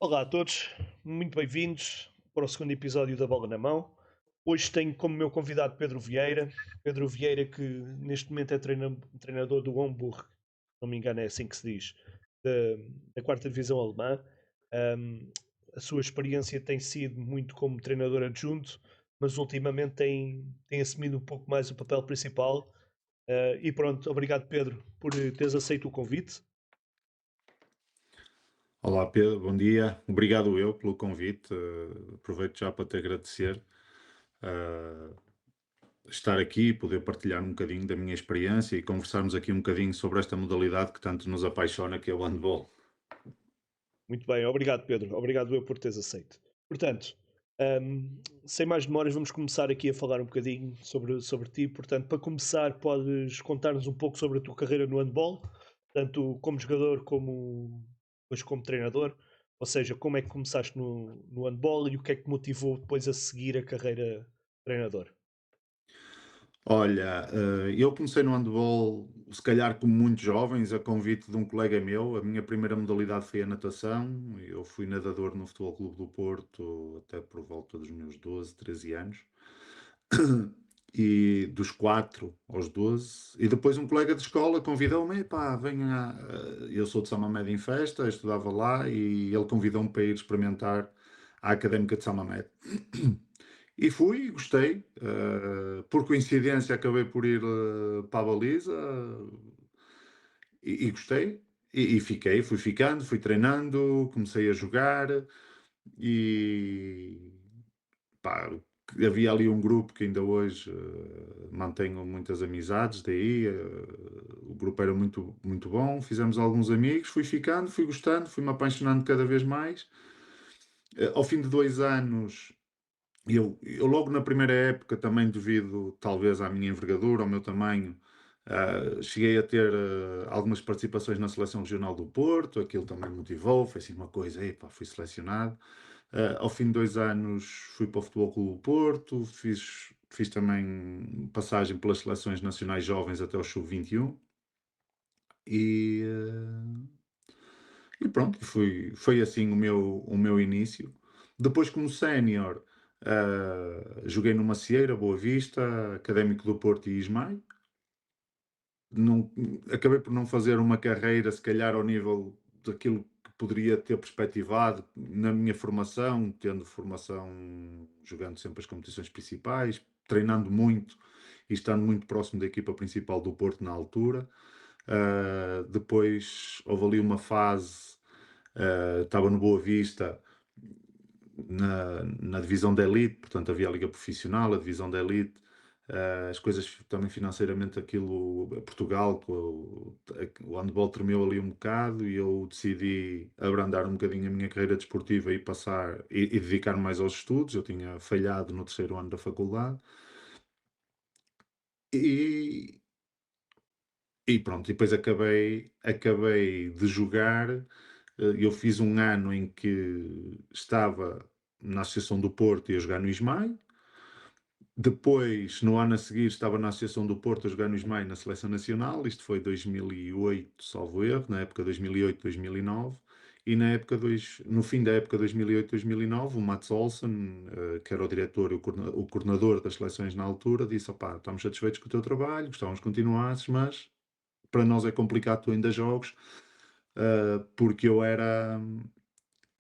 Olá a todos, muito bem-vindos para o segundo episódio da Bola na Mão. Hoje tenho como meu convidado Pedro Vieira. Pedro Vieira, que neste momento é treinador do Homburg, se não me engano é assim que se diz, da, da quarta divisão alemã. Ahm, a sua experiência tem sido muito como treinador adjunto, mas ultimamente tem assumido um pouco mais o papel principal. E pronto, obrigado Pedro por teres aceito o convite. Olá Pedro, bom dia. Obrigado eu pelo convite. Aproveito já para te agradecer eh, estar aqui e poder partilhar um bocadinho da minha experiência e conversarmos aqui um bocadinho sobre esta modalidade que tanto nos apaixona, que é o handball. Muito bem, obrigado Pedro, obrigado eu por teres aceito. Portanto, sem mais demoras, vamos começar aqui a falar um bocadinho sobre ti. Portanto, para começar, podes contar-nos um pouco sobre a tua carreira no handball, tanto como jogador como, depois como treinador. Ou seja, como é que começaste no handball e o que é que te motivou depois a seguir a carreira de treinador? Olha, eu comecei no handball, se calhar como muitos jovens, a convite de um colega meu. A minha primeira modalidade foi a natação. Eu fui nadador no Futebol Clube do Porto até por volta dos meus 12, 13 anos. E dos 4 aos 12. E depois um colega de escola convidou-me, pá, venha. Eu sou de Samamed em Festa, eu estudava lá e ele convidou-me para ir experimentar a Académica de Samamed. E fui, e gostei. Por coincidência, acabei por ir para a baliza e gostei. E fiquei, fui ficando, fui treinando, comecei a jogar e pá, havia ali um grupo que ainda hoje mantenho muitas amizades daí. O grupo era muito, muito bom, fizemos alguns amigos, fui ficando, fui gostando, fui-me apaixonando cada vez mais. Ao fim de 2 anos, eu logo na primeira época, também devido talvez à minha envergadura, ao meu tamanho, cheguei a ter algumas participações na seleção regional do Porto, aquilo também me motivou, foi assim uma coisa, epá, fui selecionado. Ao fim de 2 anos fui para o Futebol Clube do Porto, fiz também passagem pelas seleções nacionais jovens até o sub-21 e, e pronto, foi assim o meu início. Depois, como sénior, joguei numa Macieira, Boa Vista, Académico do Porto e Ismael. Não, acabei por não fazer uma carreira, se calhar, ao nível daquilo que poderia ter perspectivado na minha formação, tendo formação, jogando sempre as competições principais, treinando muito e estando muito próximo da equipa principal do Porto na altura. Depois houve ali uma fase, estava no Boa Vista, na divisão da elite, portanto havia a liga profissional, a divisão da elite, as coisas também financeiramente, aquilo, Portugal, o handball tremeu ali um bocado e eu decidi abrandar um bocadinho a minha carreira desportiva e passar e dedicar-me mais aos estudos. Eu tinha falhado no terceiro ano da faculdade e, e pronto, e depois acabei de jogar. Eu fiz um ano em que estava na Associação do Porto e a jogar no Ismael. Depois, no ano a seguir, estava na Associação do Porto a jogar no Ismael na Seleção Nacional. Isto foi 2008, salvo erro, na época 2008, 2009. E no fim da época 2008, 2009, o Mats Olsen, que era o diretor e o coordenador das seleções na altura, disse: opá, estamos satisfeitos com o teu trabalho, gostávamos que continuasses, mas para nós é complicado tu ainda jogues, porque eu era.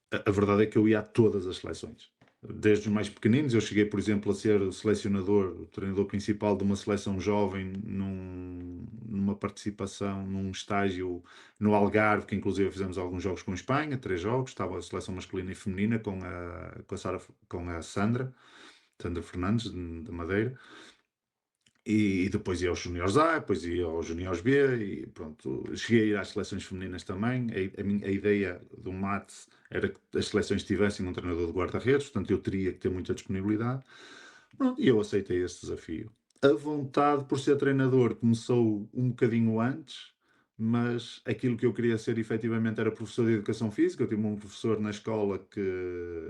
A verdade é que eu ia a todas as seleções. Desde os mais pequeninos, eu cheguei, por exemplo, a ser o selecionador, o treinador principal de uma seleção jovem numa participação, num estágio no Algarve, que inclusive fizemos alguns jogos com a Espanha, 3 jogos. Estava a seleção masculina e feminina com a Sandra Fernandes, de Madeira. E depois ia aos Juniors A, depois ia aos Juniors B e pronto. Cheguei a ir às seleções femininas também. A ideia do Mate era que as seleções tivessem um treinador de guarda-redes, portanto eu teria que ter muita disponibilidade. Pronto, e eu aceitei esse desafio. A vontade por ser treinador começou um bocadinho antes, mas aquilo que eu queria ser efetivamente era professor de educação física. Eu tive um professor na escola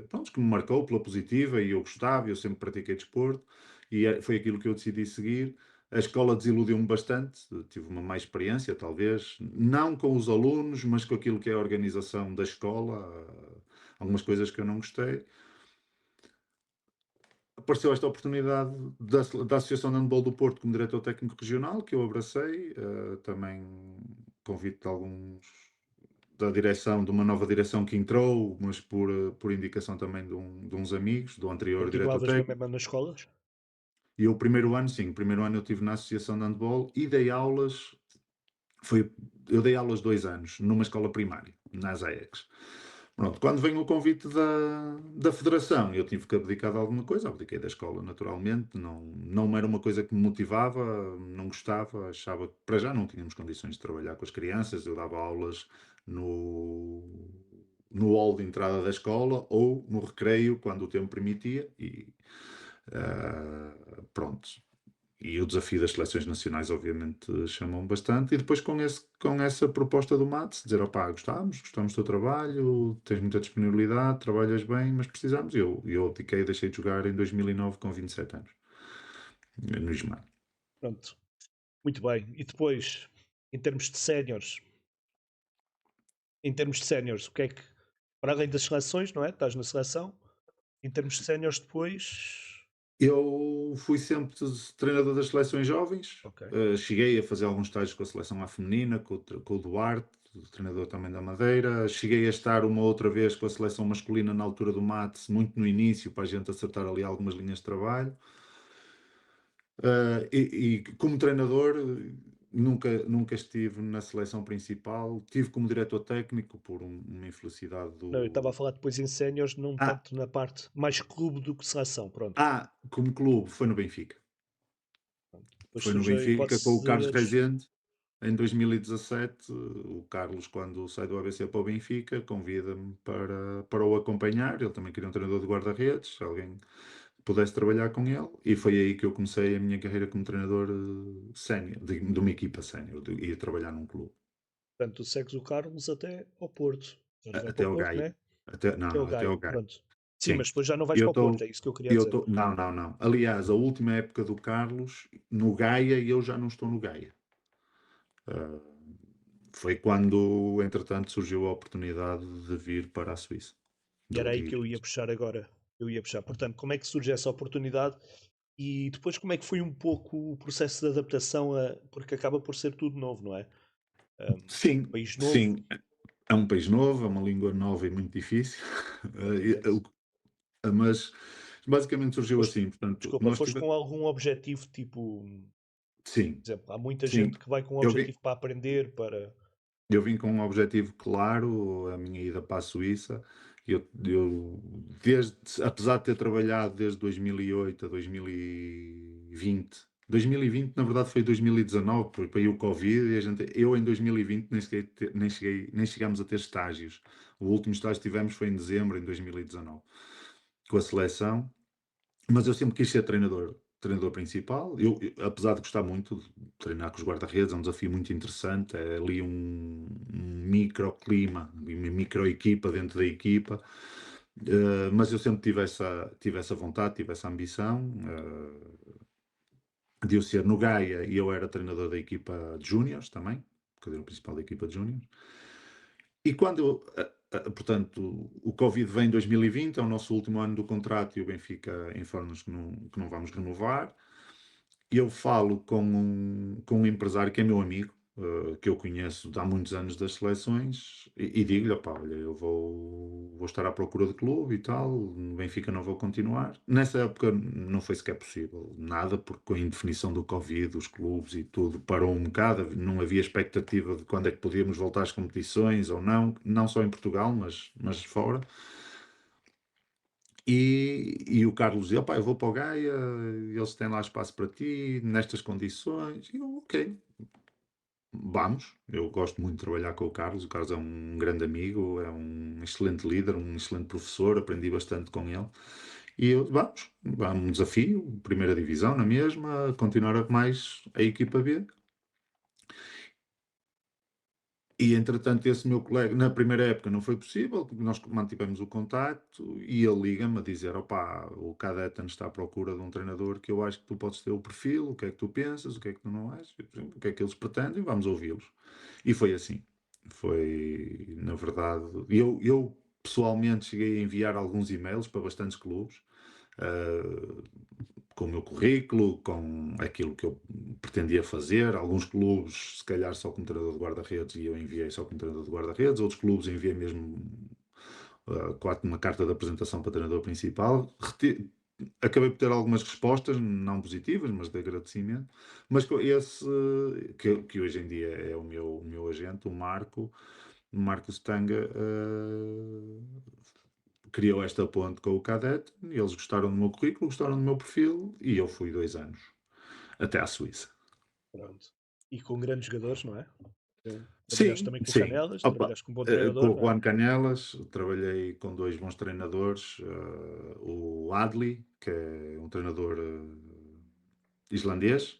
pronto, que me marcou pela positiva e eu gostava, eu sempre pratiquei desporto e foi aquilo que eu decidi seguir. A escola desiludiu-me bastante, tive uma má experiência, talvez, não com os alunos, mas com aquilo que é a organização da escola. algumas coisas que eu não gostei. Apareceu esta oportunidade da Associação de Handball do Porto como diretor técnico regional, que eu abracei, também convite de alguns da direção, de uma nova direção que entrou, mas por indicação também de uns amigos, do anterior diretor Continuavas na técnico. mesma nas escolas? E eu, o primeiro ano, sim, o primeiro ano eu estive na Associação de Handball e dei aulas, foi, eu dei aulas 2 anos numa escola primária, nas AECs. Pronto, quando vem o convite da Federação, eu tive que abdicar de alguma coisa, abdiquei da escola naturalmente, não era uma coisa que me motivava, não gostava, achava que para já não tínhamos condições de trabalhar com as crianças, eu dava aulas no, no hall de entrada da escola ou no recreio, quando o tempo permitia, e pronto. E o desafio das seleções nacionais, obviamente, chamam bastante. E depois, com essa proposta do Matos, dizer: opá, gostamos do teu trabalho, tens muita disponibilidade, trabalhas bem, mas precisamos. Eu abdiquei e deixei de jogar em 2009 com 27 anos, no Ismael. Pronto, muito bem. E depois, em termos de séniores, o que é que, para além das seleções, não é? Estás na seleção, em termos de séniores depois. Eu fui sempre treinador das seleções jovens, Ok. cheguei a fazer alguns estágios com a seleção à feminina, com o Duarte, o treinador também da Madeira. Cheguei a estar uma outra vez com a seleção masculina na altura do Mates, muito no início, para a gente acertar ali algumas linhas de trabalho. E como treinador, nunca estive na seleção principal. Tive como diretor técnico por uma infelicidade Não, eu estava a do. falar depois em séniores, não Ah, tanto na parte mais clube do que seleção. Pronto. como clube, foi no Benfica. Pronto. Depois Foi no surge a Benfica com o hipótese Carlos de. Rezende. Em 2017, o Carlos, quando sai do ABC para o Benfica, convida-me para o acompanhar. Ele também queria um treinador de guarda-redes, alguém que pudesse trabalhar com ele. E foi aí que eu comecei a minha carreira como treinador sénior, de uma equipa sénior, ia trabalhar num clube. Portanto, tu segues o Carlos até ao Porto. Ele vai para Até o ao Porto, Gaia. né? Não, Até ao não, até Gaia. ao Gaia. Pronto. Sim, Sim. mas depois já não vais Eu para o Porto, estou. é isso que eu queria dizer. Não, não, não. Aliás, a última época do Carlos, no Gaia, e eu já não estou no Gaia. Ah, Foi quando, entretanto, surgiu a oportunidade de vir para a Suíça. E De era aí que eu ia dirigir. puxar agora. Eu ia puxar. Portanto, como é que surge essa oportunidade e depois como é que foi um pouco o processo de adaptação a. Porque acaba por ser tudo novo, não é? Sim, País novo. sim. É um país novo, é uma língua nova e muito difícil. Exato. Mas basicamente surgiu Foste, assim. Portanto, desculpa, foste com algum objetivo, tipo, sim, por exemplo, há muita sim. gente que vai com um Eu vim, objetivo para aprender, para. eu vim com um objetivo claro, a minha ida para a Suíça. Apesar de ter trabalhado desde 2008 a 2020, na verdade foi 2019, porque veio o Covid e eu em 2020 nem chegámos a ter estágios. O último estágio que tivemos foi em dezembro de 2019, com a seleção. Mas eu sempre quis ser treinador principal. Apesar de gostar muito de treinar com os guarda-redes, é um desafio muito interessante. É ali um microclima, uma microequipa dentro da equipa. Mas eu sempre tive essa vontade, tive essa ambição de eu ser no Gaia e eu era treinador da equipa de Júniors também, cadeira principal da equipa de Júniors. E quando, portanto, o Covid vem em 2020, é o nosso último ano do contrato e o Benfica informa-nos que não vamos renovar. Eu falo com um empresário que é meu amigo, que eu conheço de há muitos anos das seleções, e digo-lhe: opá, olha, eu vou estar à procura de clube e tal, no Benfica não vou continuar. Nessa época não foi sequer possível nada, porque com a indefinição do Covid, os clubes e tudo parou um bocado, não havia expectativa de quando é que podíamos voltar às competições ou não só em Portugal, mas fora. E o Carlos dizia: opá, eu vou para o Gaia, eles têm lá espaço para ti, nestas condições. E eu: ok, vamos. Eu gosto muito de trabalhar com o Carlos é um grande amigo, é um excelente líder, um excelente professor, aprendi bastante com ele. E eu: vamos, um desafio, primeira divisão na mesma, continuar a mais a equipa B. E entretanto, esse meu colega, na primeira época não foi possível, nós mantivemos o contacto e ele liga-me a dizer: opá, o Cadeta está à procura de um treinador que eu acho que tu podes ter o perfil, o que é que tu pensas, o que é que tu não achas, o que é que eles pretendem, vamos ouvi-los. E foi assim. Foi, na verdade, eu pessoalmente cheguei a enviar alguns e-mails para bastantes clubes, uh, com o meu currículo, com aquilo que eu pretendia fazer. Alguns clubes, se calhar, só como treinador de guarda-redes, e eu enviei só como treinador de guarda-redes. Outros clubes enviei mesmo uma carta de apresentação para treinador principal. Acabei por ter algumas respostas, não positivas, mas de agradecimento. Mas esse, que hoje em dia é o meu agente, o Marco Stanga, criou esta ponte com o Cadete, e eles gostaram do meu currículo, gostaram do meu perfil, e eu fui 2 anos, até à Suíça. Pronto. E com grandes jogadores, não é? Trabalhaste Sim, também com o sim. Canelas, Opa, trabalhaste com um bom com treinador, o não é? Juan Canelas, trabalhei com dois bons treinadores, o Adli, que é um treinador islandês,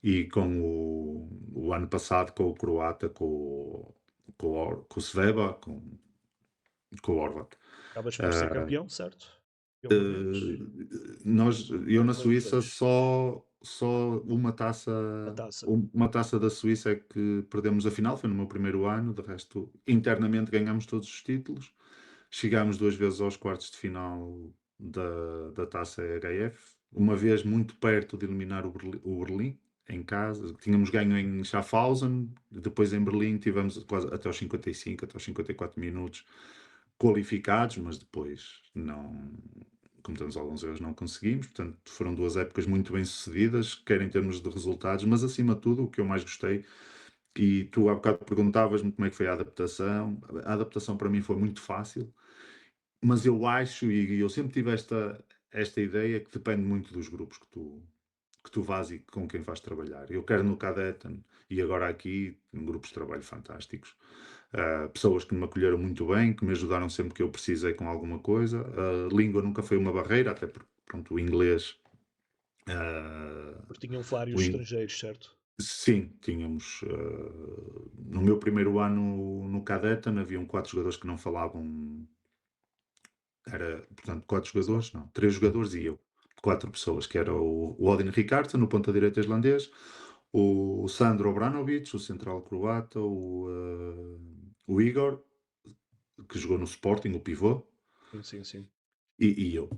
e com o ano passado com o croata, com o Sveba, com o Horvat. Acabas por ser Ah, campeão, certo? Campeão uma vez. eu Ou na uma das Suíça dois. só A taça. uma taça da Suíça é que perdemos a final, foi no meu primeiro ano, de resto internamente ganhámos todos os títulos, chegámos 2 vezes aos quartos de final da taça EHF, uma vez muito perto de eliminar o Berlim, em casa, tínhamos ganho em Schaffhausen, depois em Berlim tivemos quase até aos 55, até aos 54 minutos qualificados, mas depois não, cometemos alguns erros, não conseguimos. Portanto, foram 2 épocas muito bem sucedidas, quer em termos de resultados, mas acima de tudo, o que eu mais gostei, e tu há bocado perguntavas-me como é que foi a adaptação para mim foi muito fácil, mas eu acho, e eu sempre tive esta ideia, que depende muito dos grupos que tu vás e com quem vais trabalhar. Eu quero no Cadetten e agora aqui, grupos de trabalho fantásticos. Pessoas que me acolheram muito bem, que me ajudaram sempre que eu precisei com alguma coisa. A língua nunca foi uma barreira, até porque, pronto, o inglês. ah, Porque tinham vários o in- estrangeiros, certo? sim, tínhamos. No meu primeiro ano no Cadetten haviam 4 jogadores que não falavam. Era, portanto, 4 jogadores, não, 3 jogadores e eu. 4 pessoas, que era o Odin Ricardsson, no ponta-direita islandês, o Sandro Obranovic, o central croata, o Igor, que jogou no Sporting, o pivô, Sim, sim, sim. e eu.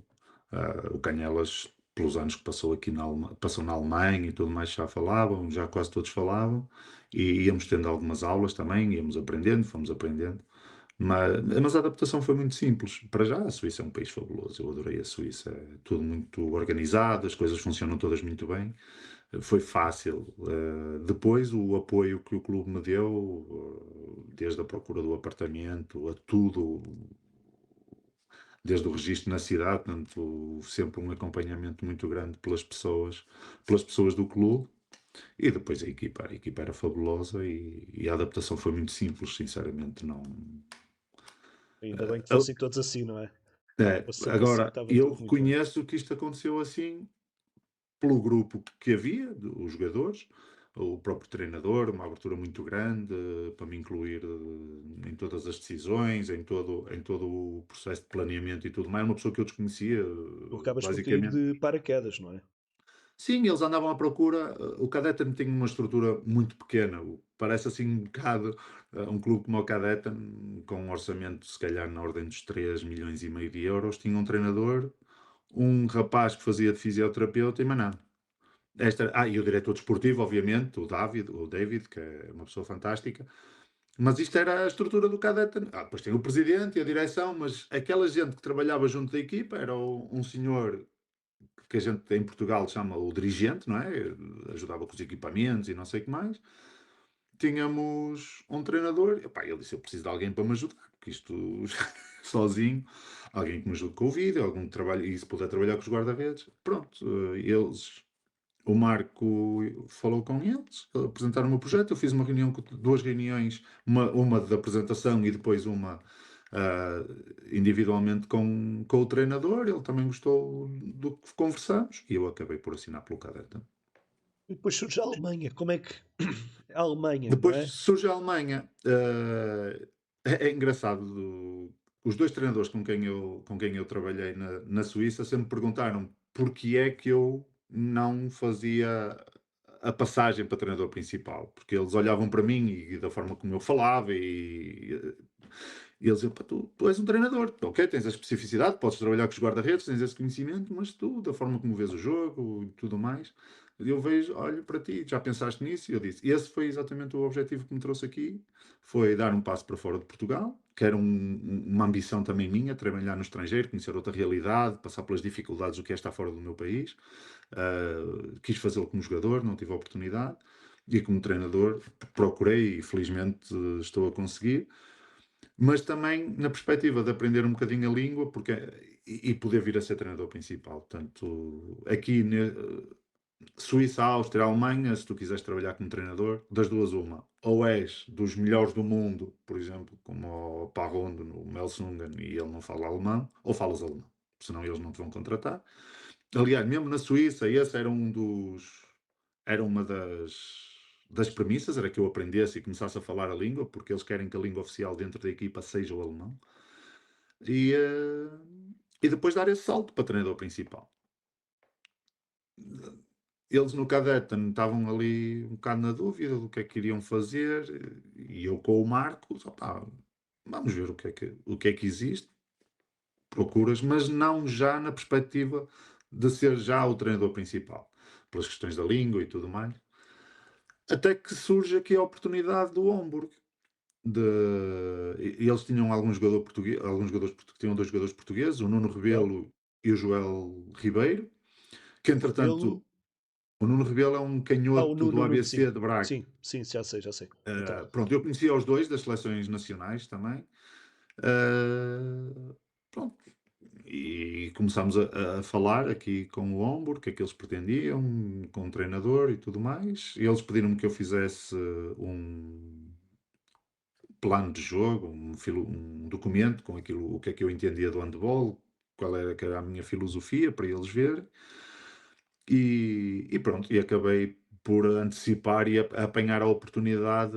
O Canelas, pelos anos que passou aqui passou na Alemanha e tudo mais, já falavam, já quase todos falavam, e íamos tendo algumas aulas também, íamos aprendendo, fomos aprendendo. Mas a adaptação foi muito simples. Para já, a Suíça é um país fabuloso. Eu adorei a Suíça. É tudo muito organizado, as coisas funcionam todas muito bem. Foi fácil. Depois, o apoio que o clube me deu, desde a procura do apartamento a tudo, desde o registro na cidade, portanto, sempre um acompanhamento muito grande pelas pessoas do clube. E depois a equipa era fabulosa e a adaptação foi muito simples, sinceramente. Não, Ainda bem que a- fossem todos assim, não é? Se fosse sempre assim, agora, estava eu tudo muito bem. reconheço que isto aconteceu assim pelo grupo que havia, os jogadores, o próprio treinador, uma abertura muito grande para me incluir em todas as decisões, em todo o processo de planeamento e tudo mais. Uma pessoa que eu desconhecia, Tu acabas por cair basicamente. de paraquedas, não é? Sim, eles andavam à procura. O Cadetten tem uma estrutura muito pequena. Parece assim um bocado um clube como o Cadetten, com um orçamento se calhar na ordem dos 3,5 milhões de euros, tinha um treinador, um rapaz que fazia de fisioterapeuta e mais nada. E o diretor desportivo, obviamente, o David, que é uma pessoa fantástica. Mas isto era a estrutura do Cadetten. Depois tem o presidente e a direção, mas aquela gente que trabalhava junto da equipa era um senhor que a gente em Portugal chama o dirigente, não é? Ajudava com os equipamentos e não sei o que mais. Tínhamos um treinador, e, pá, ele disse: eu preciso de alguém para me ajudar, porque isto sozinho, alguém que me ajude com o vídeo, algum trabalho, e se puder trabalhar com os guarda-redes. Pronto, o Marco falou com eles, apresentaram o meu projeto, eu fiz uma reunião, 2 reuniões, uma de apresentação e depois uma ah, individualmente com o treinador, ele também gostou do que conversamos e eu acabei por assinar pelo Cadeta. E depois surge a Alemanha. Como é que. A Alemanha, não Depois é? surge a Alemanha. É engraçado, os dois treinadores com quem eu trabalhei na Suíça sempre perguntaram porque é que eu não fazia a passagem para treinador principal, porque eles olhavam para mim e da forma como eu falava E eles diziam: "Pá, tu és um treinador, ok, tens a especificidade, podes trabalhar com os guarda-redes, tens esse conhecimento, mas tu, da forma como vês o jogo e tudo mais, eu vejo, olho para ti, já pensaste nisso?" E eu disse: "Esse foi exatamente o objetivo que me trouxe aqui, foi dar um passo para fora de Portugal, que era uma ambição também minha, trabalhar no estrangeiro, conhecer outra realidade, passar pelas dificuldades do que é estar fora do meu país. Quis fazê-lo como jogador, não tive a oportunidade, e como treinador procurei e felizmente estou a conseguir, mas também na perspectiva de aprender um bocadinho a língua porque, e poder vir a ser treinador principal. Portanto, aqui Suíça, Áustria, Alemanha, se tu quiseres trabalhar como treinador, das duas uma. Ou és dos melhores do mundo, por exemplo, como o Parrondo no Melsungen e ele não fala alemão, ou falas alemão, senão eles não te vão contratar. Aliás, mesmo na Suíça, esse era uma das premissas, era que eu aprendesse e começasse a falar a língua, porque eles querem que a língua oficial dentro da equipa seja o alemão. E, e depois dar esse salto para treinador principal. Eles no Cadetten estavam ali um bocado na dúvida do que é que iriam fazer, e eu com o Marcos, opá, vamos ver o que é que existe, procuras, mas não já na perspectiva de ser já o treinador principal, pelas questões da língua e tudo mais. Até que surge aqui a oportunidade do Homburg. E eles tinham algum jogador português, tinham dois jogadores portugueses, o Nuno Ok. Rebelo e o Joel Ribeiro, que O Rebelo. entretanto o Nuno Rebelo é um O canhoto do Nuno, Nuno, sim. ABC de Braga. Sim, sim, já sei, já sei. Então, Pronto, eu conhecia os dois das seleções nacionais também. Uh, Pronto, e começámos a falar aqui com o Homburg, o que é que eles pretendiam, com o treinador e tudo mais. E eles pediram-me que eu fizesse um plano de jogo, um documento com aquilo, o que é que eu entendia do handball, qual era, que era a minha filosofia para eles verem. E pronto, e acabei por antecipar e apanhar a oportunidade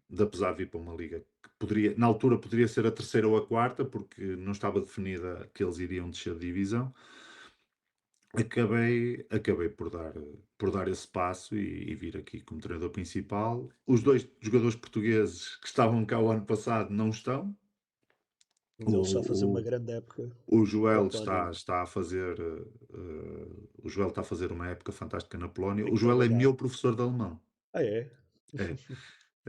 de apesar de vir para uma liga que poderia, na altura poderia ser a terceira ou a quarta, porque não estava definida que eles iriam descer de divisão. Acabei por dar esse passo e vir aqui como treinador principal. Os dois jogadores portugueses que estavam cá o ano passado não estão. mas ele está a fazer uma O, grande época o na Joel Polónia. está a fazer, o Joel está a fazer uma época fantástica na Polónia. Tem O que Joel é trabalhar. meu professor de alemão. Ah, é? É,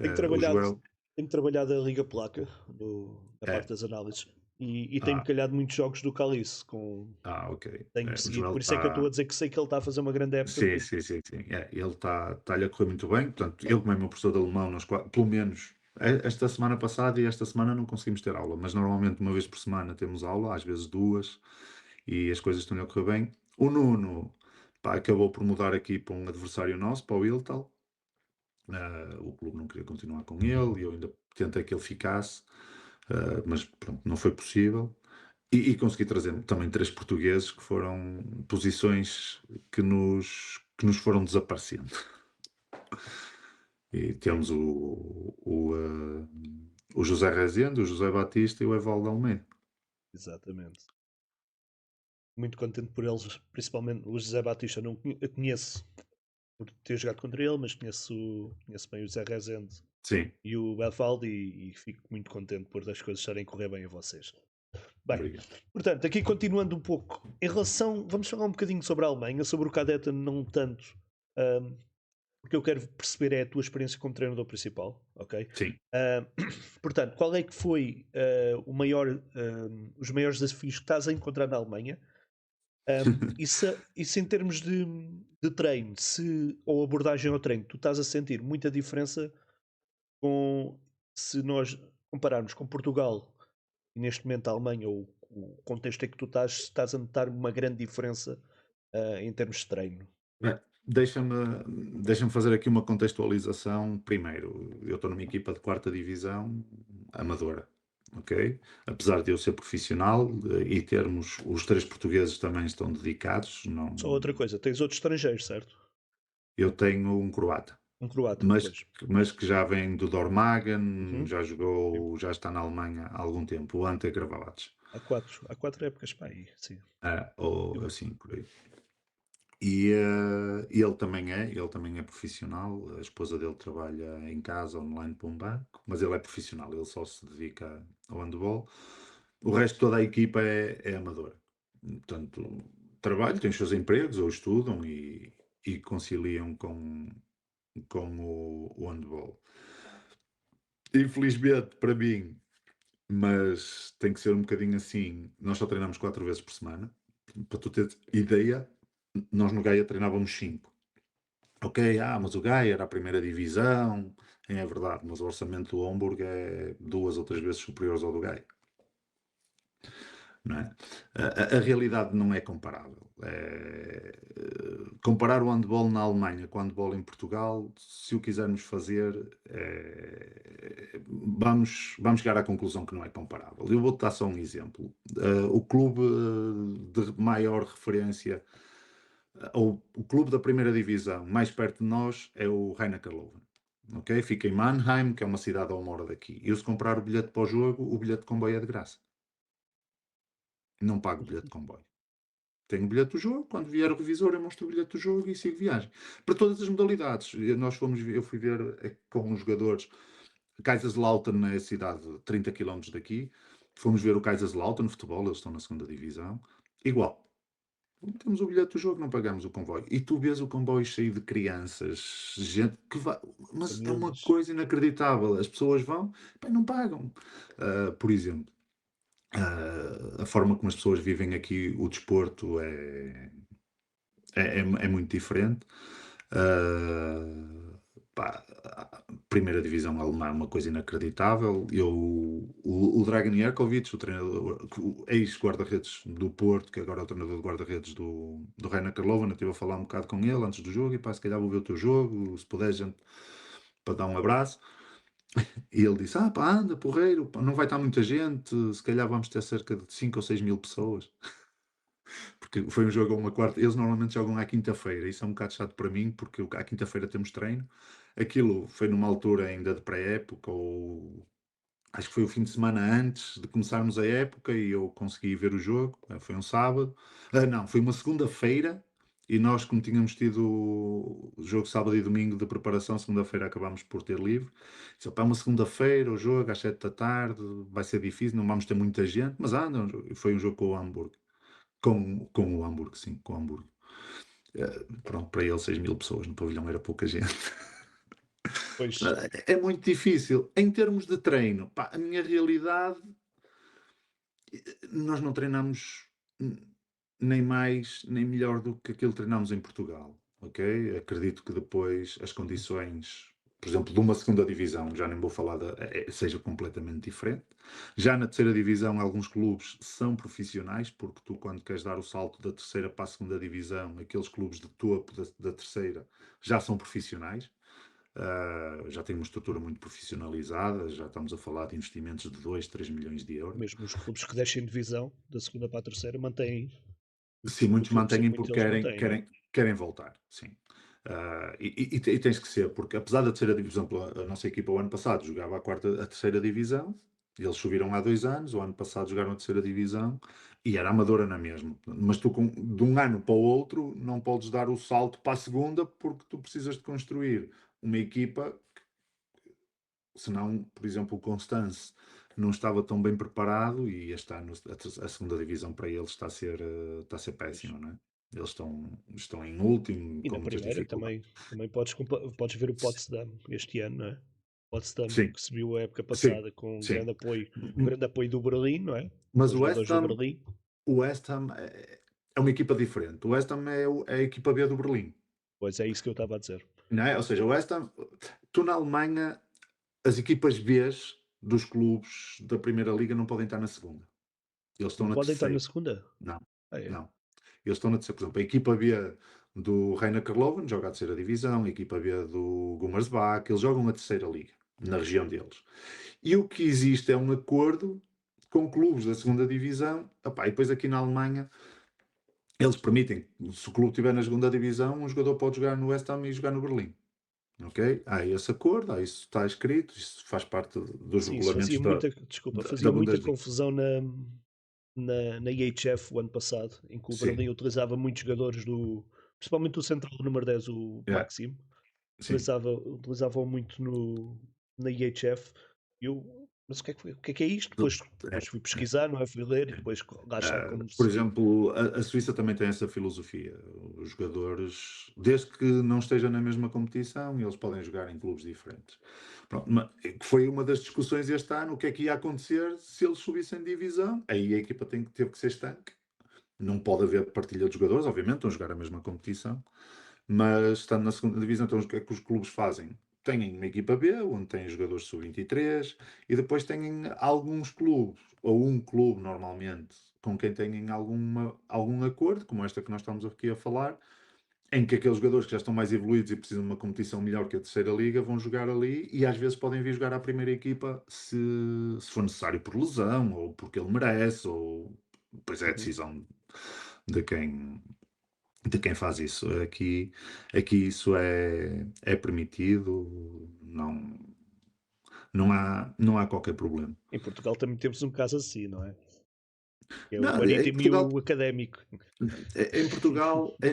Tenho o trabalhado, Joel tenho trabalhado a Liga Polaca na parte é. das análises e tenho Ah, calhado muitos jogos do Calice ok. tenho O seguido. Joel Por isso é que eu estou está. a dizer que sei que ele está a fazer uma grande época Sim, porque sim, sim, sim. Ele está-lhe a correr muito bem. Portanto, ele, como é meu professor de alemão, pelo menos esta semana passada e esta semana não conseguimos ter aula, mas normalmente uma vez por semana temos aula, às vezes duas, e as coisas estão-lhe a correr bem. O Nuno, pá, acabou por mudar aqui para um adversário nosso, para o Iltal. O clube não queria continuar com ele e eu ainda tentei que ele ficasse, mas pronto, não foi possível. E consegui trazer também três portugueses que foram posições que nos foram desaparecendo. E temos o José Rezende, o José Batista e o Evaldo Almeida. exatamente. Muito contente por eles, principalmente o José Batista. Não eu conheço por ter jogado contra ele, mas conheço bem o José Rezende Sim, e o Evaldo e fico muito contente por as coisas estarem a correr bem a vocês. Bem, obrigado. portanto, aqui continuando um pouco, em relação, vamos falar um bocadinho sobre a Alemanha, sobre o Cadete, não tanto, ahm, porque eu quero perceber é a tua experiência como treinador principal, ok? Sim. Ahm, portanto, qual é que foi os maiores desafios que estás a encontrar na Alemanha? E se em termos de treino, ou abordagem ao treino, tu estás a sentir muita diferença com se nós compararmos com Portugal e neste momento a Alemanha, ou o contexto em que tu estás a notar uma grande diferença em termos de treino. Bem, deixa-me fazer aqui uma contextualização. Primeiro, eu estou numa equipa de quarta divisão amadora, ok? Apesar de eu ser profissional e termos os três portugueses também estão dedicados, não, Só outra coisa, tens outros estrangeiros, certo? eu tenho um croata, Um croata, mas, pois. mas que já vem do Dormagen, Uhum. já Sim. jogou, já está na Alemanha há algum tempo, o Ante Gravalac. Há quatro épocas para aí, sim. Ou Eu- assim, por aí. E ele também é profissional, a esposa dele trabalha em casa, online para um banco, mas ele é profissional, ele só se dedica ao handball. O resto, toda a equipa é amadora. Portanto, trabalham, têm os seus empregos ou estudam e conciliam com o handball. Infelizmente, para mim, mas tem que ser um bocadinho assim. Nós só treinamos 4 vezes por semana. Para tu teres ideia, nós no Gaia treinávamos 5. Ok, mas o Gaia era a primeira divisão. É verdade, mas o orçamento do Hamburgo é 2 ou 3 vezes superior ao do Gaia. Não é? A realidade não é comparável. Comparar o handball na Alemanha com o handball em Portugal, se o quisermos fazer, vamos chegar à conclusão que não é comparável. Eu vou-te dar só um exemplo. O clube de maior referência, ou o clube da primeira divisão mais perto de nós é o Rhein-Neckar-Löwen. Ok? Fica em Mannheim, que é uma cidade a 1 hora daqui. Eu, se comprar o bilhete para o jogo, o bilhete de comboio é de graça. Não pago o bilhete de comboio. Tenho o bilhete do jogo, quando vier o revisor eu mostro o bilhete do jogo e sigo viagem. Para todas as modalidades. Eu fui ver com os jogadores. Kaiserslautern é a cidade de 30 km daqui. Fomos ver o Kaiserslautern no futebol, eles estão na segunda divisão. Igual. Temos o bilhete do jogo, não pagamos o comboio. E tu vês o comboio cheio de crianças, gente que vai. Mas é uma Famílias. coisa inacreditável. As pessoas vão, pá, não pagam. Por exemplo, a forma como as pessoas vivem aqui o desporto é muito diferente. Pá, a primeira divisão alemã é uma coisa inacreditável. O Dragan Jerkovic, o treinador, o ex-guarda-redes do Porto, que agora é o treinador de guarda-redes do Rhein-Neckar-Löwen, eu estive a falar um bocado com ele antes do jogo e pá, se calhar vou ver o teu jogo, se puder, gente, para dar um abraço. E ele disse: pá, anda, porreiro, pá, não vai estar muita gente, se calhar vamos ter cerca de 5 ou 6 mil pessoas. Porque foi um jogo a uma quarta. Eles normalmente jogam à quinta-feira. Isso é um bocado chato para mim, porque à quinta-feira temos treino. Aquilo foi numa altura ainda de pré-época, ou acho que foi o fim de semana antes de começarmos a época e eu consegui ver o jogo. Foi um sábado. Não, foi uma segunda-feira. E nós, como tínhamos tido o jogo sábado e domingo de preparação, segunda-feira acabámos por ter livre. Disse: "Pá, uma segunda-feira, o jogo às 7 da tarde, vai ser difícil, não vamos ter muita gente, mas anda." Foi um jogo com o Hamburgo. Com o Hamburgo, sim, com o Hamburgo. Pronto, para ele 6 mil pessoas no pavilhão era pouca gente. Pois, É muito difícil. Em termos de treino, pá, a minha realidade, nós não treinamos nem mais nem melhor do que aquilo que treinamos em Portugal, ok? Acredito que depois as condições, por exemplo, de uma segunda divisão, já nem vou falar seja completamente diferente. Já na terceira divisão, alguns clubes são profissionais, porque tu, quando queres dar o salto da terceira para a segunda divisão, aqueles clubes de topo da terceira já são profissionais. Já têm uma estrutura muito profissionalizada, já estamos a falar de investimentos de 2, 3 milhões de euros. mesmo os clubes que descem divisão, da segunda para a terceira, mantêm. Sim, muitos Sim, mantêm muitos porque deles querem, mantêm, não é? querem, querem voltar, sim. E tens que ser, porque apesar da terceira divisão, por exemplo, a nossa equipa o ano passado jogava a terceira divisão, eles subiram há 2 anos, o ano passado jogaram a terceira divisão e era amadora na mesma. Mas tu, de um ano para o outro, não podes dar o salto para a segunda porque tu precisas de construir uma equipa, senão, por exemplo, o Constance não estava tão bem preparado e este ano a segunda divisão para eles está a ser Pois. péssima, não é? Eles estão em último, E com na muitas primeira dificuldades. também podes ver o Potsdam este ano, não é? Potsdam Sim, que subiu a época sim, passada com sim. um grande apoio do Berlim, não é? Mas Com os jogadores do Berlim. O West Ham é uma equipa diferente. O West Ham é a equipa B do Berlim, Pois é isso que eu estava a dizer. não é? Ou seja, o West Ham, tu na Alemanha, as equipas B dos clubes da Primeira Liga não podem estar na segunda. Eles estão Não na podem estar na terceira. segunda? Não, Ah, é? não. Eles estão na terceira. Por exemplo, a equipa B do Rhein-Neckar-Löwen joga a terceira divisão, a equipa B do Gummersbach, eles jogam a terceira liga, na região deles. E o que existe é um acordo com clubes da segunda divisão. Epá, e depois aqui na Alemanha, eles permitem, se o clube estiver na segunda divisão, um jogador pode jogar no West Ham e jogar no Berlim. Ok? Há esse acordo, isso está escrito, isso faz parte dos Sim, isso regulamentos fazia da, muita, desculpa, da, fazia da muita Bundesliga. confusão na IHF o ano passado, em que o Sim, Berlim utilizava muitos jogadores principalmente o central número 10, o Yeah, Maxime, sim. utilizavam muito na IHF. Mas o que é isto? Do- Depois fui é, pesquisar, não é? Fui ler e depois lá está como Por se. exemplo, a Suíça também tem essa filosofia. Os jogadores, desde que não estejam na mesma competição, eles podem jogar em clubes diferentes. Pronto, que foi uma das discussões este ano, o que é que ia acontecer se eles subissem de divisão. Aí a equipa teve que ser estanque. Não pode haver partilha de jogadores, obviamente, estão a jogar a mesma competição, mas estando na segunda divisão, então o que é que os clubes fazem? Têm uma equipa B, onde têm jogadores sub-23, e depois têm alguns clubes, ou um clube normalmente, com quem têm algum acordo, como esta que nós estamos aqui a falar, em que aqueles jogadores que já estão mais evoluídos e precisam de uma competição melhor que a terceira liga vão jogar ali e às vezes podem vir jogar à primeira equipa se for necessário por lesão ou porque ele merece, ou depois é a Uhum. decisão de quem faz isso. Aqui isso é permitido, não há qualquer problema. Em Portugal também temos um caso assim, não é? Que é o Não, em Marítimo e Portugal, o Académico.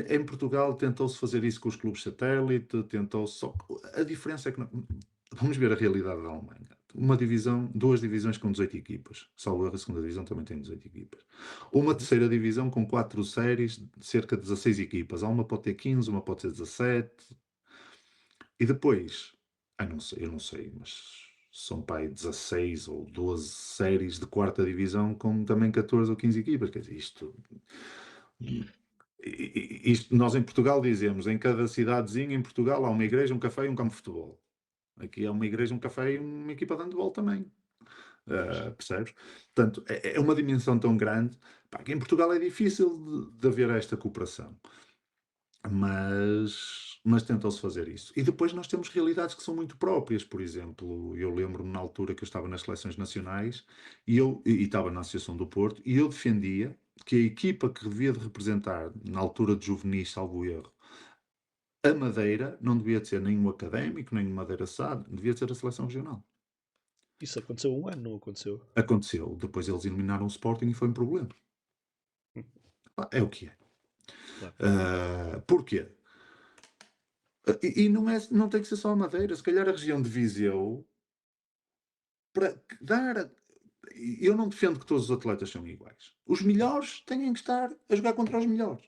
em Portugal tentou-se fazer isso com os clubes satélite, só que a diferença é que vamos ver a realidade da Alemanha. Uma divisão, duas divisões com 18 equipas. Salvo erro, a segunda divisão também tem 18 equipas. Uma Uhum. terceira divisão com 4 séries, de cerca de 16 equipas. Há uma pode ter 15, uma pode ter 17. E depois, não sei, eu não sei, mas são para aí 16 ou 12 séries de quarta divisão com também 14 ou 15 equipas. Quer dizer, isto nós em Portugal dizemos, em cada cidadezinha em Portugal há uma igreja, um café e um campo de futebol. Aqui há uma igreja, um café e uma equipa de handball também. Percebes? Portanto, é uma dimensão tão grande, pá, que em Portugal é difícil de haver esta cooperação. Mas tentou-se fazer isso. E depois nós temos realidades que são muito próprias. Por exemplo, eu lembro-me na altura que eu estava nas seleções nacionais e estava na Associação do Porto, e eu defendia que a equipa que devia de representar, na altura de juvenis, salvo erro, a Madeira não devia de ser nem o Académico, nem o Madeira SAD, devia de ser a seleção regional. Isso aconteceu um ano, não aconteceu? Aconteceu. Depois eles eliminaram o Sporting e foi um problema. Pá, é o que é. Claro. Porquê? E não tem que ser só a Madeira, se calhar a região de Viseu, para dar. Eu não defendo que todos os atletas são iguais. Os melhores têm que estar a jogar contra os melhores.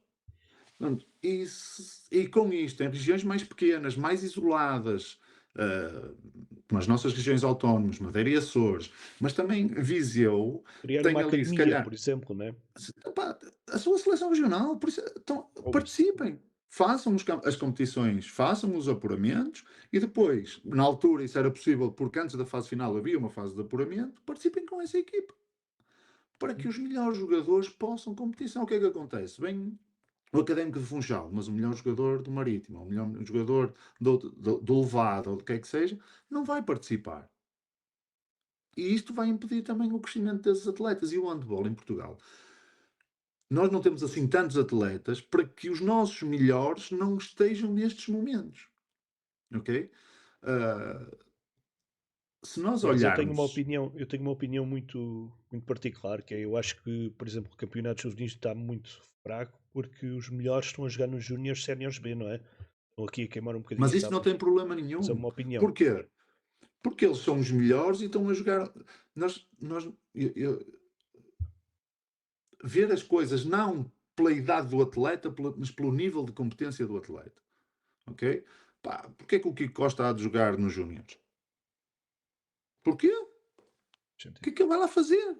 Portanto, e com isto, em regiões mais pequenas, mais isoladas, como as nossas regiões autónomas, Madeira e Açores, mas também Viseu, Criar uma tem ali, se academia, por calhar, exemplo, né? epá, a sua seleção regional, por isso, então, Ou isso. participem, façam as competições, façam os apuramentos e depois, na altura, isso era possível porque antes da fase final havia uma fase de apuramento, participem com essa equipa para que Uhum. os melhores jogadores possam competição. O que é que acontece? Bem, o Académico de Funchal, mas o melhor jogador do Marítimo, o melhor jogador do Levado, ou do que é que seja, não vai participar. E isto vai impedir também o crescimento desses atletas. E o handball em Portugal? Nós não temos assim tantos atletas para que os nossos melhores não estejam nestes momentos. Ok? Ah, se nós Aliás, olharmos. eu tenho uma opinião muito particular, que é, eu acho que, por exemplo, o campeonato juvenil está muito fraco porque os melhores estão a jogar nos Júniores Séniores B, não é? Estão aqui a queimar um bocadinho Mas as isso não taças. tem problema Mas é nenhum. uma opinião. Porquê? Porque eles são os melhores e estão a jogar. Ver as coisas não pela idade do atleta, mas pelo nível de competência do atleta. Ok? Pá, porque é que o Kiko Costa há de jogar nos Júniors? Porquê? O que Sentido. é que ele vai lá fazer?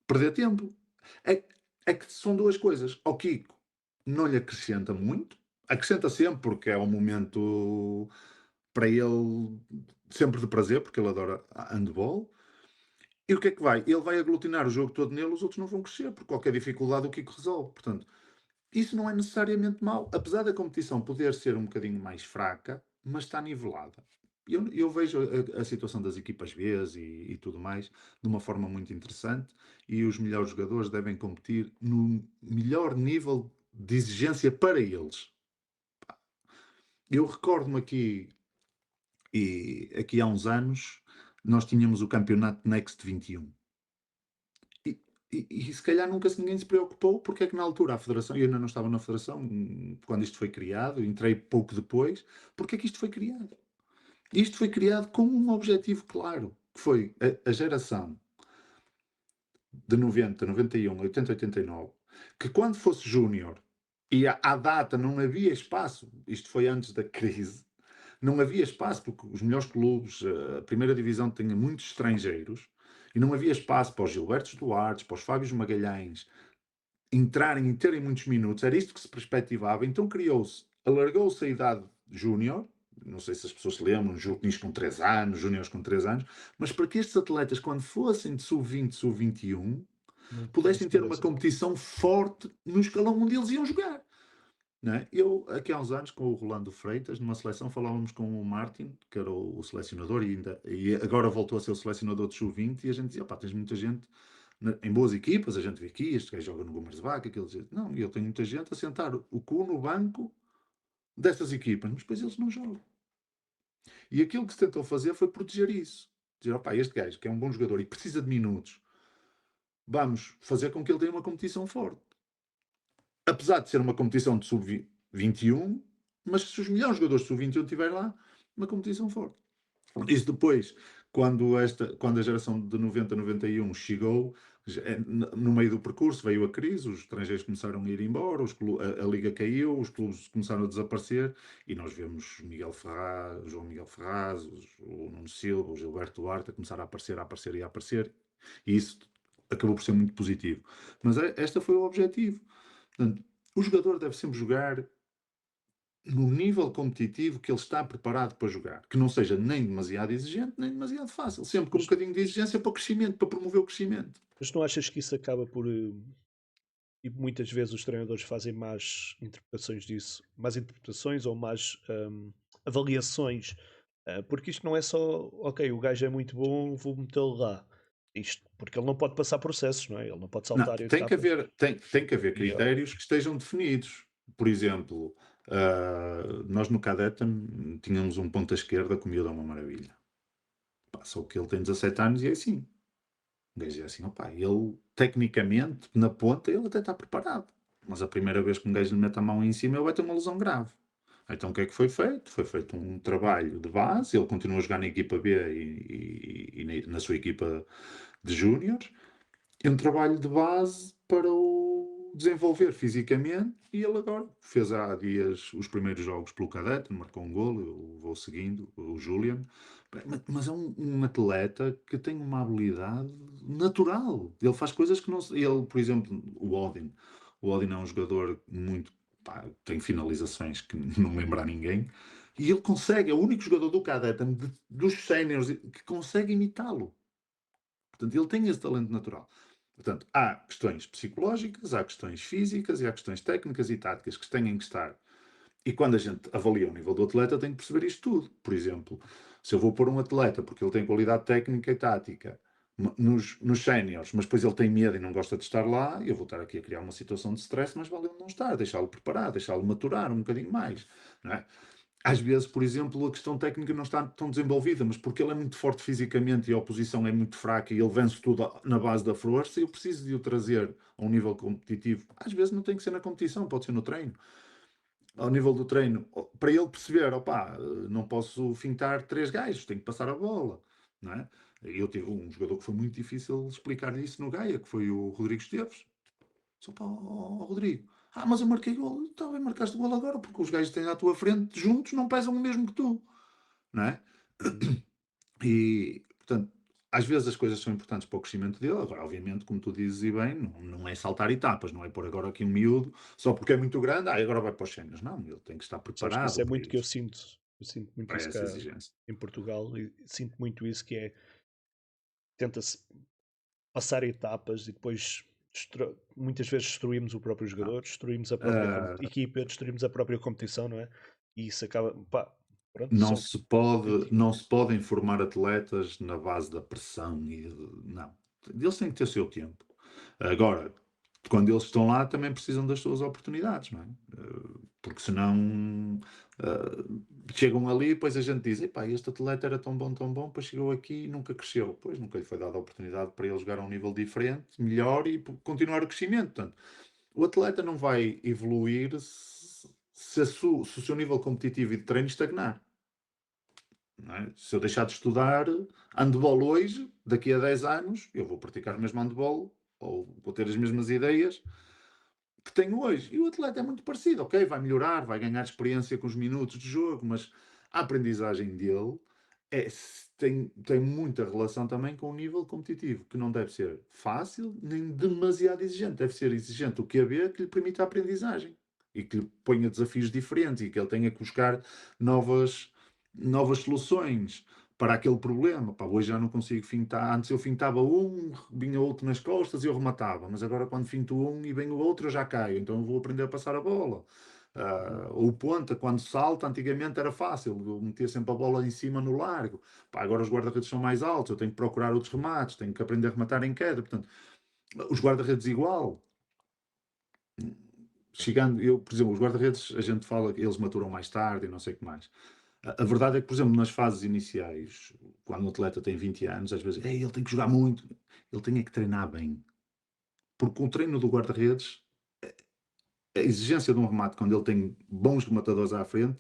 Perder tempo. É, é que são duas coisas. Ao Kiko não lhe acrescenta muito, acrescenta sempre porque é um momento para ele sempre de prazer, porque ele adora handball. E o que é que vai? Ele vai aglutinar o jogo todo nele, os outros não vão crescer, porque qualquer dificuldade o Kiko resolve. Portanto, isso não é necessariamente mau, apesar da competição poder ser um bocadinho mais fraca, mas está nivelada. Eu vejo a situação das equipas B e tudo mais de uma forma muito interessante, e os melhores jogadores devem competir no melhor nível de exigência para eles. Eu recordo-me aqui, e aqui há uns anos, nós tínhamos o campeonato Next 21. E se calhar nunca ninguém se preocupou, porque é que na altura a Federação, eu ainda não estava na Federação quando isto foi criado, entrei pouco depois, porque é que isto foi criado? Isto foi criado com um objetivo claro, que foi a geração de 90, 91, 80, 89, que quando fosse júnior e à data não havia espaço, isto foi antes da crise, não havia espaço porque os melhores clubes, a primeira divisão tinha muitos estrangeiros e não havia espaço para os Gilbertos Duarte, para os Fábios Magalhães entrarem e terem muitos minutos, era isto que se perspectivava, então criou-se, alargou-se a idade júnior, não sei se as pessoas se lembram, júniores com 3 anos, júniores com 3 anos, mas para que estes atletas, quando fossem de sub-20, sub-21, Não pudessem ter uma tivesse. competição forte no escalão onde eles iam jogar. Não é? Eu, aqui há uns anos, com o Rolando Freitas, numa seleção, falávamos com o Martin, que era o selecionador, e agora voltou a ser o selecionador de sub-20, e a gente dizia, pá, tens muita gente em boas equipas, a gente vê aqui, este gajo joga no Gomes de Vaca, aquele dizia, não, eu tenho muita gente a sentar o cu no banco destas equipas, mas depois eles não jogam. E aquilo que se tentou fazer foi proteger isso. Dizer, opá, este gajo, que é um bom jogador e precisa de minutos, vamos fazer com que ele tenha uma competição forte. Apesar de ser uma competição de sub-21, mas se os melhores jogadores de sub-21 estiverem lá, uma competição forte. Isso depois, quando a geração de 90, 91 chegou, no meio do percurso veio a crise, os estrangeiros começaram a ir embora, a liga caiu, os clubes começaram a desaparecer e nós vemos Miguel Ferraz, João Miguel Ferraz, o Nuno Silva, o Gilberto Duarte a começar a aparecer, a aparecer e a aparecer, e isso acabou por ser muito positivo. Mas este foi o objetivo. Portanto, o jogador deve sempre jogar no nível competitivo que ele está preparado para jogar, que não seja nem demasiado exigente, nem demasiado fácil, sempre com um Mas, bocadinho de exigência para o crescimento, para promover o crescimento. mas não achas que isso acaba por. E muitas vezes os treinadores fazem más interpretações disso, más interpretações ou más avaliações, porque isto não é só, ok, o gajo é muito bom, vou metê-lo lá. Isto, porque ele não pode passar processos, não é? Ele não pode Não, saltar tem que etapas. haver, tem que haver E, critérios que estejam definidos. Por exemplo, nós no Cadetem tínhamos um ponta esquerda que o miúdo é uma maravilha. Pá, só que ele tem 17 anos e é assim. O gajo é assim, opá, ele tecnicamente, na ponta, ele até está preparado. Mas a primeira vez que um gajo lhe mete a mão em cima, ele vai ter uma lesão grave. Então o que é que foi feito? Foi feito um trabalho de base, ele continua a jogar na equipa B e na sua equipa de júniores, e um trabalho de base para o desenvolver fisicamente, e ele agora fez há dias os primeiros jogos pelo cadete, marcou um golo, eu vou seguindo, o Julian, mas é um atleta que tem uma habilidade natural, ele faz coisas que não ele, por exemplo, o Odin é um jogador muito, pá, tem finalizações que não lembra a ninguém, e ele consegue, é o único jogador do cadete, dos séniores, que consegue imitá-lo. Portanto, ele tem esse talento natural. Portanto, há questões psicológicas, há questões físicas e há questões técnicas e táticas que têm que estar. E quando a gente avalia o nível do atleta, tem que perceber isto tudo. Por exemplo, se eu vou pôr um atleta porque ele tem qualidade técnica e tática nos séniores, mas depois ele tem medo e não gosta de estar lá, eu vou estar aqui a criar uma situação de stress, mas vale ele não estar, deixá-lo preparar, deixá-lo maturar um bocadinho mais. Não é? Às vezes, por exemplo, a questão técnica não está tão desenvolvida, mas porque ele é muito forte fisicamente e a oposição é muito fraca e ele vence tudo na base da força, eu preciso de o trazer a um nível competitivo. Às vezes não tem que ser na competição, pode ser no treino. Ao nível do treino, para ele perceber, opá, não posso fintar 3 gajos, tenho que passar a bola, não é? Eu tive um jogador que foi muito difícil explicar isso no Gaia, que foi o Rodrigo Esteves. Só para o Rodrigo. Ah, mas eu marquei gol. Está bem, marcaste gol agora, porque os gajos que têm à tua frente juntos não pesam o mesmo que tu, não é? E, portanto, às vezes as coisas são importantes para o crescimento dele. Agora, obviamente, como tu dizes e bem, não é saltar etapas, não é pôr agora aqui um miúdo só porque é muito grande, agora vai para os séniores. Não, ele tem que estar sabes que isso preparado é muito que para isso, eu sinto muito para isso essa cá exigência. em Portugal, e sinto muito isso que é, tenta-se passar etapas e depois muitas vezes destruímos o próprio Não. jogador, destruímos a própria Ah, equipa, destruímos a própria competição, não é? E isso acaba, pá, pronto, não são se pode, críticas. não se podem formar atletas na base da pressão não. Eles têm que ter o seu tempo. Agora, quando eles estão lá, também precisam das suas oportunidades, não é? Porque senão chegam ali e depois a gente diz: "Epá, este atleta era tão bom, depois chegou aqui e nunca cresceu". Pois, nunca lhe foi dada a oportunidade para ele jogar a um nível diferente, melhor e continuar o crescimento. Portanto, o atleta não vai evoluir se o seu nível competitivo e de treino estagnar. Não é? Se eu deixar de estudar handball hoje, daqui a 10 anos, eu vou praticar o mesmo handball ou vou ter as mesmas ideias que tenho hoje. E o atleta é muito parecido, ok? Vai melhorar, vai ganhar experiência com os minutos de jogo, mas a aprendizagem dele tem muita relação também com o nível competitivo, que não deve ser fácil nem demasiado exigente. Deve ser exigente o QB que lhe permita a aprendizagem e que lhe ponha desafios diferentes e que ele tenha que buscar novas, novas soluções para aquele problema. Pá, hoje já não consigo fintar. Antes eu fintava um, vinha outro nas costas e eu rematava. Mas agora quando finto um e vem o outro eu já caio. Então eu vou aprender a passar a bola. O ponta, quando salta, antigamente era fácil. Eu metia sempre a bola em cima no largo. Pá, agora os guarda-redes são mais altos. Eu tenho que procurar outros remates. Tenho que aprender a rematar em queda. Portanto, os guarda-redes igual. Chegando, eu, por exemplo, os guarda-redes, a gente fala que eles maturam mais tarde e não sei o que mais. A verdade é que, por exemplo, nas fases iniciais, quando o atleta tem 20 anos, às vezes, ele tem que jogar muito, ele tem é que treinar bem. Porque o treino do guarda-redes, a exigência de um remate, quando ele tem bons rematadores à frente,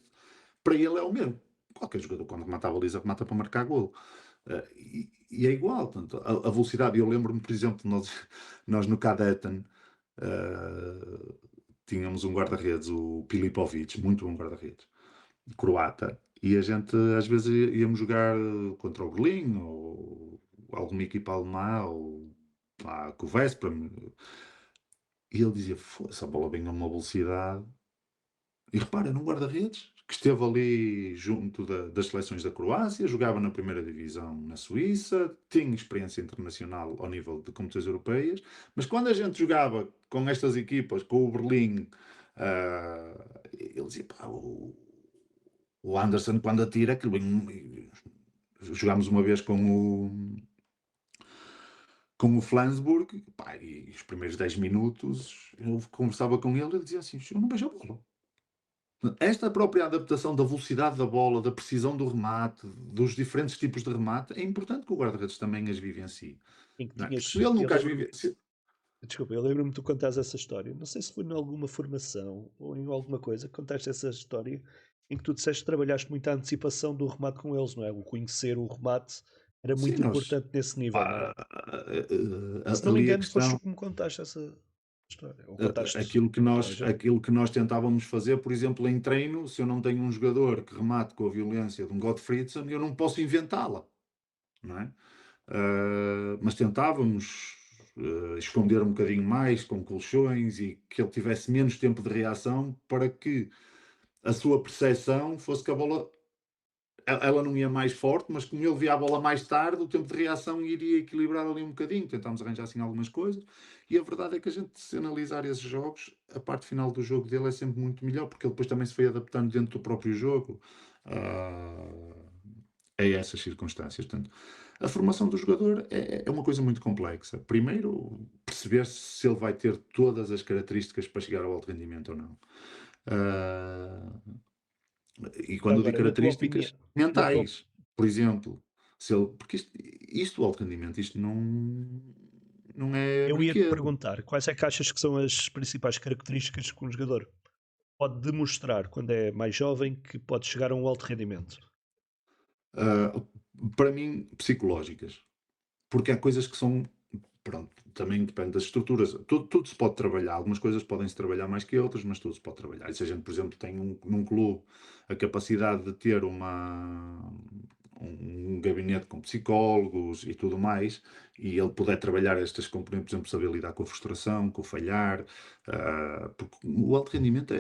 para ele é o mesmo. Qualquer jogador, quando remata a baliza, remata para marcar golo. E é igual, portanto, a velocidade. Eu lembro-me, por exemplo, nós no Cadetten tínhamos um guarda-redes, o Pilipovic, muito bom guarda-redes croata. E a gente às vezes íamos jogar contra o Berlim ou alguma equipa alemã ou lá com o Veszprem. E ele dizia: essa bola vem a uma velocidade. E repara, num guarda-redes que esteve ali junto das seleções da Croácia, jogava na primeira divisão na Suíça, tinha experiência internacional ao nível de competições europeias, mas quando a gente jogava com estas equipas, com o Berlim, ele dizia: pá, o Anderson, quando atira, aquilo vem. Jogámos uma vez com o Flensburg, pá, e os primeiros 10 minutos eu conversava com ele e dizia assim: eu não vejo a bola. Esta própria adaptação da velocidade da bola, da precisão do remate, dos diferentes tipos de remate, é importante que o guarda-redes também as vivencie. Em que Não é? Porque se tinhas. ele Eu nunca as lembro-me. vivencia. Desculpa, eu lembro-me de tu contares essa história. Não sei se foi em alguma formação ou em alguma coisa que contaste essa história em que tu disseste que trabalhaste muito a antecipação do remate com eles, não é? O conhecer o remate era Sim, muito nós. importante nesse nível, não era? Pá, Se não me ali a engano, foste tu questão. que me contaste essa história. Ou contaste Aquilo que também nós, já. aquilo que nós tentávamos fazer, por exemplo, em treino, se eu não tenho um jogador que remate com a violência de um Gottfriedson, eu não posso inventá-la, não é? Mas tentávamos esconder um bocadinho mais com colchões e que ele tivesse menos tempo de reação para que a sua percepção fosse que a bola ela não ia mais forte, mas como ele via a bola mais tarde, o tempo de reação iria equilibrar ali um bocadinho. Tentámos arranjar assim algumas coisas. E a verdade é que a gente, se analisar esses jogos, a parte final do jogo dele é sempre muito melhor, porque ele depois também se foi adaptando dentro do próprio jogo a essas circunstâncias. Portanto, a formação do jogador é uma coisa muito complexa. Primeiro, perceber se ele vai ter todas as características para chegar ao alto rendimento ou não. Ah, e Já quando eu digo agora, na tua opinião, características na tua, mentais, por exemplo, se ele, porque isto do alto rendimento, isto não é eu ia-te brinquedo. perguntar quais é que achas que são as principais características que um jogador pode demonstrar quando é mais jovem que pode chegar a um alto rendimento? Ah, para mim, psicológicas, porque há coisas que são, pronto, também depende das estruturas. Tudo se pode trabalhar, algumas coisas podem-se trabalhar mais que outras, mas tudo se pode trabalhar. E se a gente, por exemplo, tem num clube a capacidade de ter um gabinete com psicólogos e tudo mais, e ele puder trabalhar estas componentes, por exemplo, saber lidar com a frustração, com o falhar, porque o alto rendimento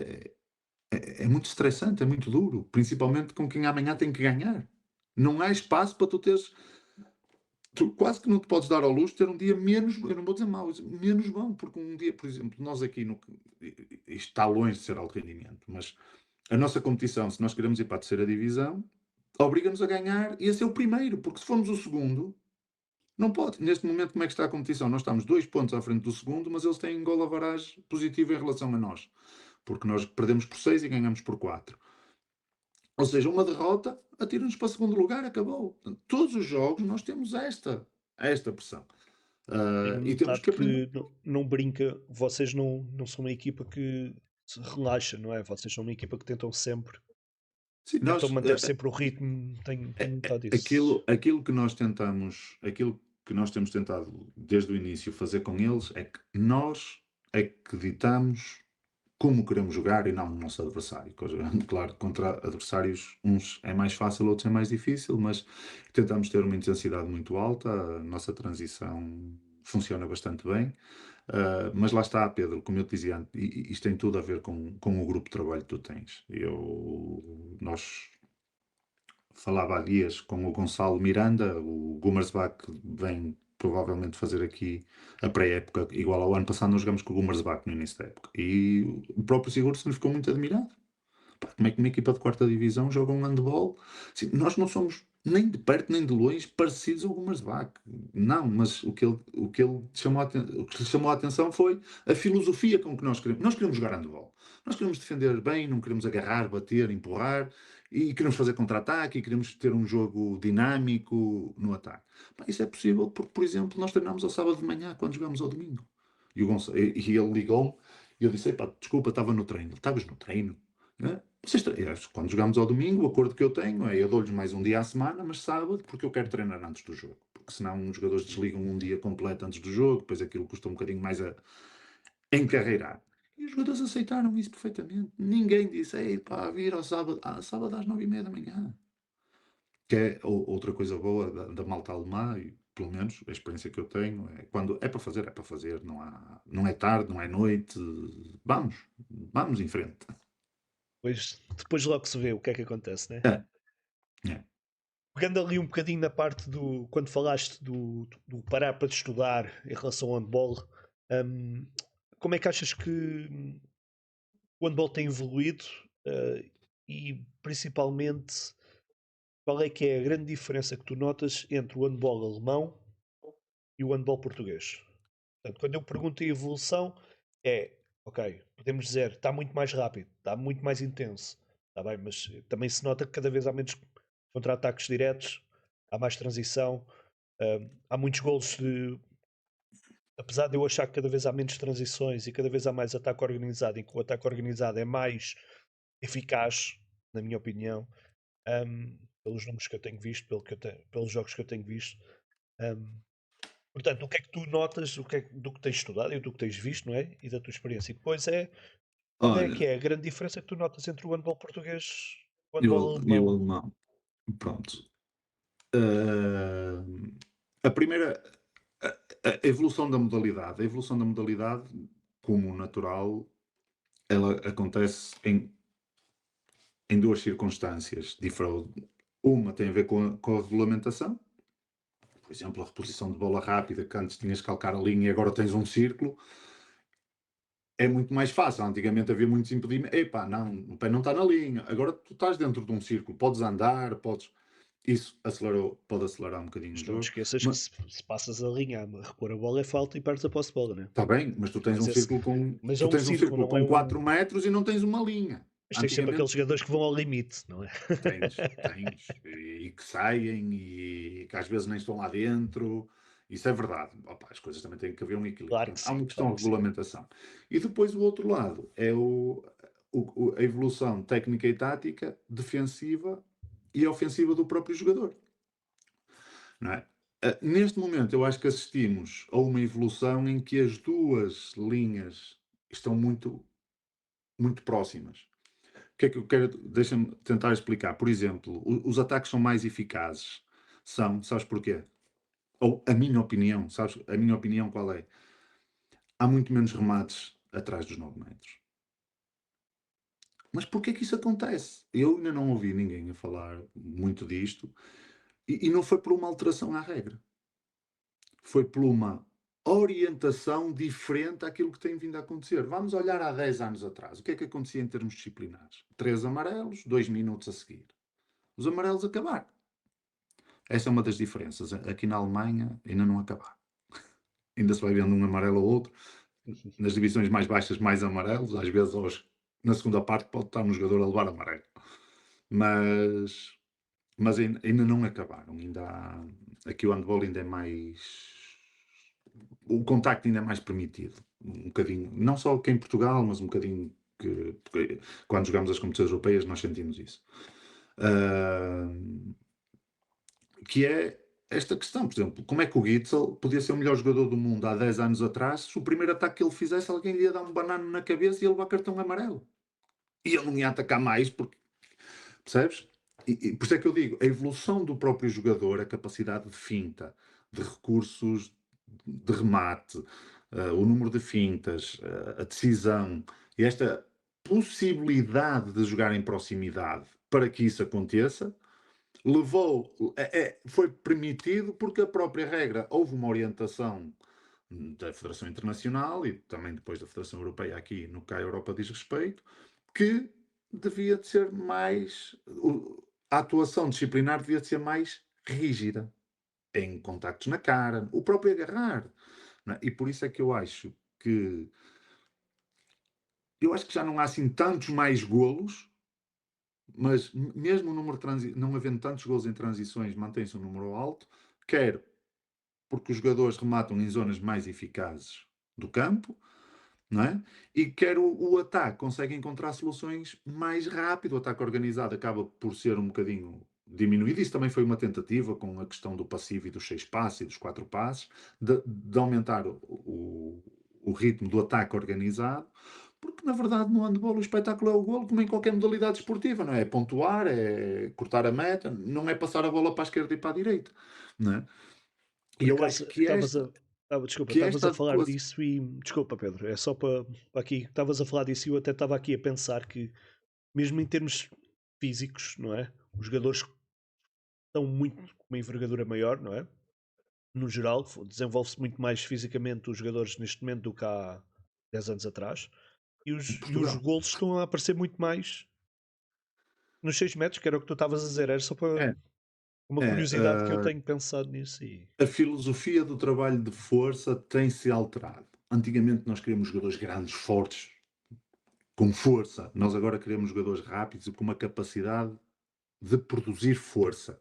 é muito estressante, é muito duro, principalmente com quem amanhã tem que ganhar. Não há espaço para tu teres. Tu quase que não te podes dar ao luxo de ter um dia menos, eu não vou dizer mau, menos bom, porque um dia, por exemplo, nós aqui, isto está longe de ser alto rendimento, mas a nossa competição, se nós queremos ir para a terceira divisão, obriga-nos a ganhar e a ser o primeiro, porque se formos o segundo, não pode. Neste momento, como é que está a competição? Nós estamos 2 pontos à frente do segundo, mas eles têm gol average positivo em relação a nós, porque nós perdemos por 6 e ganhamos por 4. Ou seja, uma derrota atira-nos para segundo lugar, acabou. Portanto, todos os jogos nós temos esta pressão. Tenho E temos notado que aprender. que não brinca, vocês não são uma equipa que se relaxa, não é? Vocês são uma equipa que Sim, tentam nós, manter sempre o ritmo, tenho notado aquilo, isso. aquilo que nós temos tentado desde o início fazer com eles é que nós é que ditamos como queremos jogar e não o nosso adversário. Claro, contra adversários, uns é mais fácil, outros é mais difícil, mas tentamos ter uma intensidade muito alta, a nossa transição funciona bastante bem. Mas lá está, Pedro, como eu te dizia antes, isto tem tudo a ver com o grupo de trabalho que tu tens. Nós falava há dias com o Gonçalo Miranda, o Gummersbach vem provavelmente fazer aqui a pré-época igual ao ano passado, nós jogamos com o Gummersbach no início da época. E o próprio Sigurdsson ficou muito admirado. Pá, como é que uma equipa de quarta divisão joga um handball? Sim, nós não somos nem de perto nem de longe parecidos ao Gummersbach. Não, mas o que lhe chamou a atenção foi a filosofia com que nós queremos. Nós queremos jogar handball. Nós queremos defender bem, não queremos agarrar, bater, empurrar, e queremos fazer contra-ataque, e queremos ter um jogo dinâmico no ataque. Pá, isso é possível porque, por exemplo, nós treinamos ao sábado de manhã quando jogamos ao domingo. E ele ligou-me e eu disse: "Epá, desculpa, estava no treino." "Estavas no treino?" Né? Quando jogamos ao domingo, o acordo que eu tenho é eu dou-lhes mais um dia à semana, mas sábado, porque eu quero treinar antes do jogo. Porque senão os jogadores desligam um dia completo antes do jogo, depois aquilo custa um bocadinho mais a encarreirar. E os jogadores aceitaram isso perfeitamente. Ninguém disse: "Ei, pá, vir ao sábado, sábado às 9h30 da manhã." Que é outra coisa boa da malta alemã, e pelo menos a experiência que eu tenho é quando é para fazer, não é tarde, não é noite, vamos, vamos em frente. Depois logo se vê o que é que acontece, né? É, é. Pegando ali um bocadinho na parte do. Quando falaste do parar para estudar em relação ao handball, hum, como é que achas que o handball tem evoluído e principalmente qual é que é a grande diferença que tu notas entre o handball alemão e o handball português? Portanto, quando eu pergunto a evolução, é ok, podemos dizer está muito mais rápido, está muito mais intenso, está bem, mas também se nota que cada vez há menos contra-ataques diretos, há mais transição, há muitos golos de. Apesar de eu achar que cada vez há menos transições e cada vez há mais ataque organizado, em que o ataque organizado é mais eficaz, na minha opinião, pelos números que eu tenho visto, pelos jogos que eu tenho visto. Um, Portanto, o que é que tu notas do que tens estudado e do que tens visto, não é? E da tua experiência. E depois é qual é Olha, que é a grande diferença que tu notas entre o handball português e o handball e o alemão? alemão, pronto. Ah, a primeira, a evolução da modalidade. A evolução da modalidade, como natural, ela acontece em duas circunstâncias diferentes. Uma tem a ver com a regulamentação, por exemplo, a reposição de bola rápida, que antes tinhas que calcar a linha e agora tens um círculo, é muito mais fácil. Antigamente havia muitos impedimentos. Epá, não, o pé não está na linha. Agora tu estás dentro de um círculo, podes andar, podes. Isso pode acelerar um bocadinho o Mas não te jogo. esqueças que Mas se passas a linha a repor a bola é falta e perdes a posse de bola, né? está bem, mas tu tens Mas, um esse, círculo com. mas é Tu um tens um círculo, círculo não é com um. 4 metros e não tens uma linha. Mas tens sempre Antigamente aqueles jogadores que vão ao limite, não é? tens. E que saem e que às vezes nem estão lá dentro. Isso é verdade. Opa, as coisas também têm que haver um equilíbrio. Claro que Portanto, há sim, uma questão claro de que sim. regulamentação. E depois o outro lado é a evolução técnica e tática, defensiva e ofensiva do próprio jogador. Não é? Neste momento, eu acho que assistimos a uma evolução em que as duas linhas estão muito, muito próximas. O que é que eu quero? Deixa-me tentar explicar. Por exemplo, os ataques são mais eficazes. Sabes porquê? Ou a minha opinião, sabes? A minha opinião qual é? Há muito menos remates atrás dos 9 metros. Mas porquê que isso acontece? Eu ainda não ouvi ninguém a falar muito disto e não foi por uma alteração à regra. Foi por uma orientação diferente àquilo que tem vindo a acontecer. Vamos olhar há 10 anos atrás. O que é que acontecia em termos disciplinares? 3 amarelos, 2 minutos a seguir. Os amarelos acabaram. Essa é uma das diferenças. Aqui na Alemanha ainda não acabaram. Ainda se vai vendo um amarelo ou outro. Nas divisões mais baixas, mais amarelos. Às vezes, na segunda parte, pode estar um jogador a levar amarelo. Mas, mas ainda não acabaram. Ainda aqui o handball ainda é mais. O contacto ainda é mais permitido. Um bocadinho, não só aqui em Portugal, mas um bocadinho porque quando jogamos as competições europeias nós sentimos isso. Ah, que é esta questão, por exemplo, como é que o Gitzel podia ser o melhor jogador do mundo há 10 anos atrás se o primeiro ataque que ele fizesse alguém lhe ia dar um banano na cabeça e ele levar cartão amarelo? E ele não ia atacar mais, porque, percebes? E por isso é que eu digo, a evolução do próprio jogador, a capacidade de finta, de recursos de remate, o número de fintas, a decisão e esta possibilidade de jogar em proximidade para que isso aconteça, foi permitido porque a própria regra, houve uma orientação da Federação Internacional e também depois da Federação Europeia aqui no que a Europa diz respeito, que devia de ser mais, a atuação disciplinar devia de ser mais rígida, em contactos na cara, o próprio agarrar, não é? E por isso é que eu acho que já não há assim tantos mais golos, mas mesmo o número de não havendo tantos golos em transições, mantém-se um número alto, quer porque os jogadores rematam em zonas mais eficazes do campo, não é? E quer o ataque consegue encontrar soluções mais rápido, o ataque organizado acaba por ser um bocadinho diminuído. Isso também foi uma tentativa com a questão do passivo e dos 6 passes e dos 4 passes, de aumentar o ritmo do ataque organizado, porque na verdade no handball o espetáculo é o golo, como em qualquer modalidade esportiva, não é? É pontuar, é cortar a meta, não é passar a bola para a esquerda e para a direita, não é? E Por eu acaso, acho que desculpa, que estavas esta a falar adequação. disso e. Desculpa, Pedro, é só para aqui. Estavas a falar disso e eu até estava aqui a pensar que, mesmo em termos físicos, não é? Os jogadores estão muito com uma envergadura maior, não é? No geral, desenvolve-se muito mais fisicamente os jogadores neste momento do que há 10 anos atrás. E os Portugal. golos estão a aparecer muito mais nos 6 metros, que era o que tu estavas a dizer. Era só para É, uma é. curiosidade que eu tenho pensado nisso. E. A filosofia do trabalho de força tem-se alterado. Antigamente nós queríamos jogadores grandes, fortes, com força. Nós agora queremos jogadores rápidos e com uma capacidade de produzir força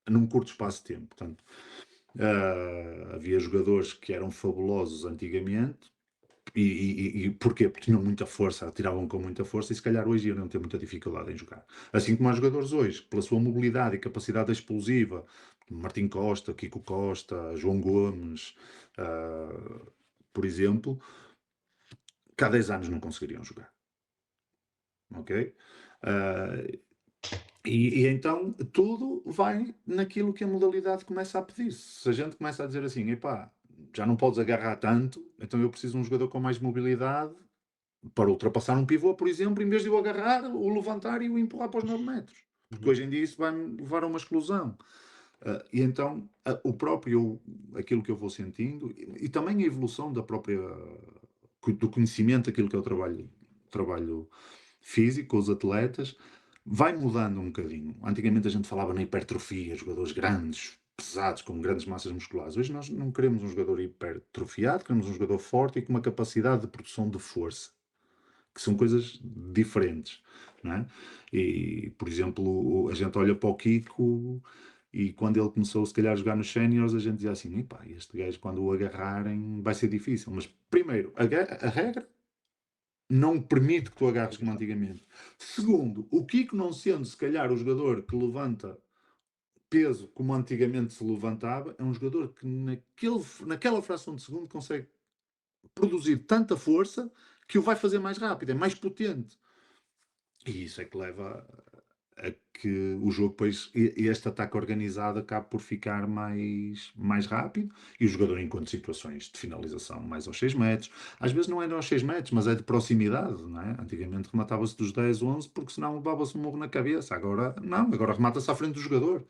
num curto espaço de tempo. Portanto, havia jogadores que eram fabulosos antigamente. E porquê? Porque tinham muita força, atiravam com muita força e se calhar hoje iriam ter muita dificuldade em jogar. Assim como há jogadores hoje, pela sua mobilidade e capacidade explosiva, Martim Costa, Kiko Costa, João Gomes, por exemplo, que há 10 anos não conseguiriam jogar. Ok? Ah, e então tudo vai naquilo que a modalidade começa a pedir. Se a gente começa a dizer assim, epá, já não podes agarrar tanto, então eu preciso de um jogador com mais mobilidade para ultrapassar um pivô, por exemplo, em vez de o agarrar, o levantar e o empurrar para os 9 metros. Porque Uhum. hoje em dia isso vai levar a uma exclusão. E então, o próprio, aquilo que eu vou sentindo, e também a evolução da própria, do conhecimento daquilo que é o trabalho físico, com os atletas, vai mudando um bocadinho. Antigamente a gente falava na hipertrofia, jogadores grandes, pesados, com grandes massas musculares. Hoje nós não queremos um jogador hipertrofiado, queremos um jogador forte e com uma capacidade de produção de força, que são coisas diferentes, não é? E, por exemplo, a gente olha para o Kiko e quando ele começou, se calhar, a jogar nos séniores, a gente dizia assim, epá, este gajo, quando o agarrarem, vai ser difícil. Mas, primeiro, a regra não permite que tu agarres como antigamente. Segundo, o Kiko não sendo, se calhar, o jogador que levanta peso como antigamente se levantava, é um jogador que naquela fração de segundo consegue produzir tanta força que o vai fazer mais rápido, é mais potente. E isso é que leva a que o jogo, depois, este ataque organizado acabe por ficar mais rápido e o jogador encontra situações de finalização mais aos 6 metros. Às vezes não é aos 6 metros, mas é de proximidade, não é? Antigamente rematava-se dos 10, 11, porque senão levava-se um morro na cabeça. Agora não, agora remata-se à frente do jogador.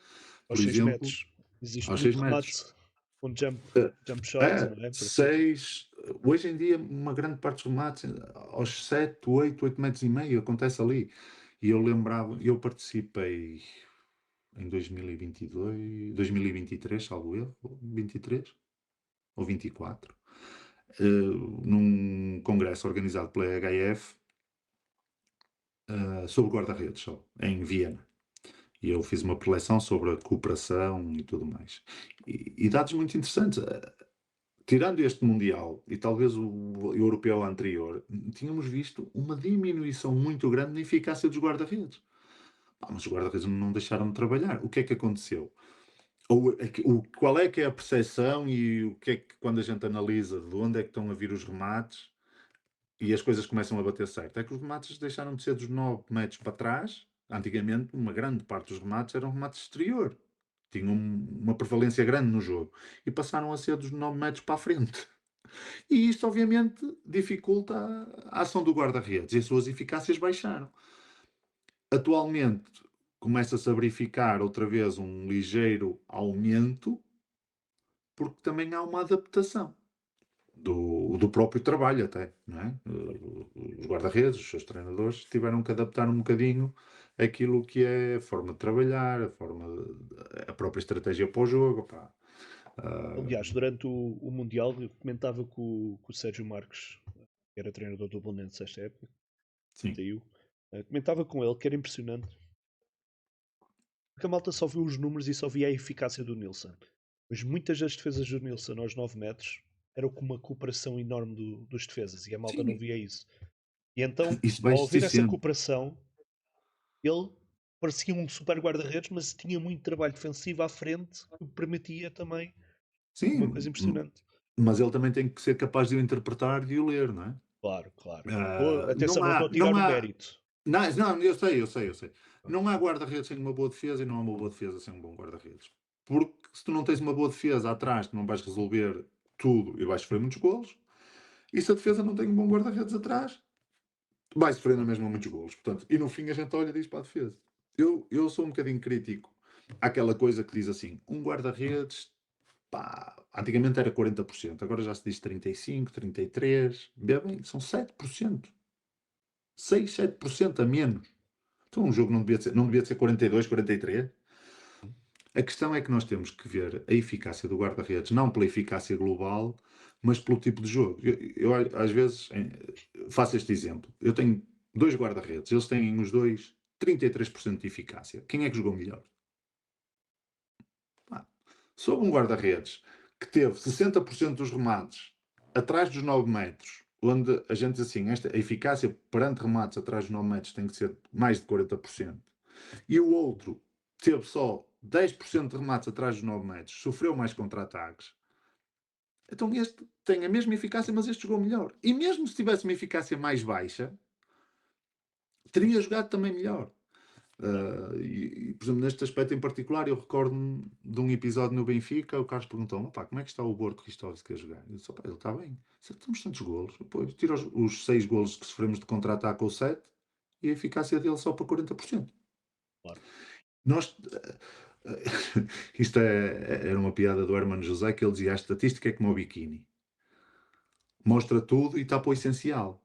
Aos Por 6 exemplo, metros. Existe aos 6 muito metros. remate com jump shot, É, não é? Por cima. 6. Hoje em dia, uma grande parte dos remates aos 7, 8 metros e meio acontece ali. E eu lembrava, eu participei em 2022, 2023, salvo erro, 23 ou 24, num congresso organizado pela EHF, sobre guarda-redes só, em Viena. E eu fiz uma preleção sobre a cooperação e tudo mais. E dados muito interessantes. Tirando este Mundial e talvez o europeu anterior, tínhamos visto uma diminuição muito grande na eficácia dos guarda-redes. Mas os guarda-redes não deixaram de trabalhar. O que é que aconteceu? Qual é que é a percepção e o que é que, quando a gente analisa de onde é que estão a vir os remates e as coisas começam a bater certo, é que os remates deixaram de ser dos 9 metros para trás. Antigamente, uma grande parte dos remates eram remates exterior. Tinham uma prevalência grande no jogo. E passaram a ser dos 9 metros para a frente. E isto, obviamente, dificulta a ação do guarda-redes e as suas eficácias baixaram. Atualmente, começa-se a verificar outra vez um ligeiro aumento, porque também há uma adaptação do próprio trabalho até, não é? Os guarda-redes, os seus treinadores, tiveram que adaptar um bocadinho aquilo que é a forma de trabalhar, a própria estratégia para o jogo, pá. Aliás, durante o Mundial, eu comentava com o Sérgio Marques, que era treinador do Belenenses esta época, Sim, saiu, comentava com ele que era impressionante, porque a malta só viu os números e só via a eficácia do Nilsson. Mas muitas das defesas do Nilsson aos 9 metros eram com uma cooperação enorme dos defesas e a malta não sim, via isso. E então, isso vai ao existir haver essa sempre. cooperação, ele parecia um super guarda-redes, mas tinha muito trabalho defensivo à frente que permitia também uma coisa Sim, impressionante. mas ele também tem que ser capaz de o interpretar e de o ler, não é? Claro, claro. Não Atenção, não estou há, a tirar não o há, mérito. não, eu sei. Ah, Não há guarda-redes sem uma boa defesa e não há uma boa defesa sem um bom guarda-redes. Porque se tu não tens uma boa defesa atrás, tu não vais resolver tudo e vais sofrer muitos golos. E se a defesa não tem um bom guarda-redes atrás, vai sofrer na mesma muitos golos. Portanto, e no fim a gente olha e diz para a defesa. Eu sou um bocadinho crítico àquela coisa que diz assim, um guarda-redes, pá, antigamente era 40%, agora já se diz 35%, 33%, vê bem, são 7%. 6, 7% a menos. Então um jogo não devia ser 42, 43. A questão é que nós temos que ver a eficácia do guarda-redes, não pela eficácia global, mas pelo tipo de jogo. Eu às vezes faço este exemplo. Eu tenho dois guarda-redes, eles têm os dois 33% de eficácia. Quem é que jogou melhor? Ah, Sobre um guarda-redes que teve 60% dos remates atrás dos 9 metros, onde a gente diz assim, a eficácia perante remates atrás dos 9 metros tem que ser mais de 40%, e o outro teve só 10% de remates atrás dos 9 metros, sofreu mais contra-ataques, então este tem a mesma eficácia, mas este jogou melhor. E mesmo se tivesse uma eficácia mais baixa, teria jogado também melhor. Por exemplo, neste aspecto em particular, eu recordo-me de um episódio no Benfica, o Carlos perguntou-me, pá, como é que está o Borco Ristovski a jogar? Eu disse, pá, ele está bem. Disse, temos tantos golos. Depois, tira os 6 golos que sofremos de contra-ataque ou 7, e a eficácia dele só para 40%. claro. Nós, isto era uma piada do Hermano José, que ele dizia, a estatística é como o biquíni. Mostra tudo e está para o essencial.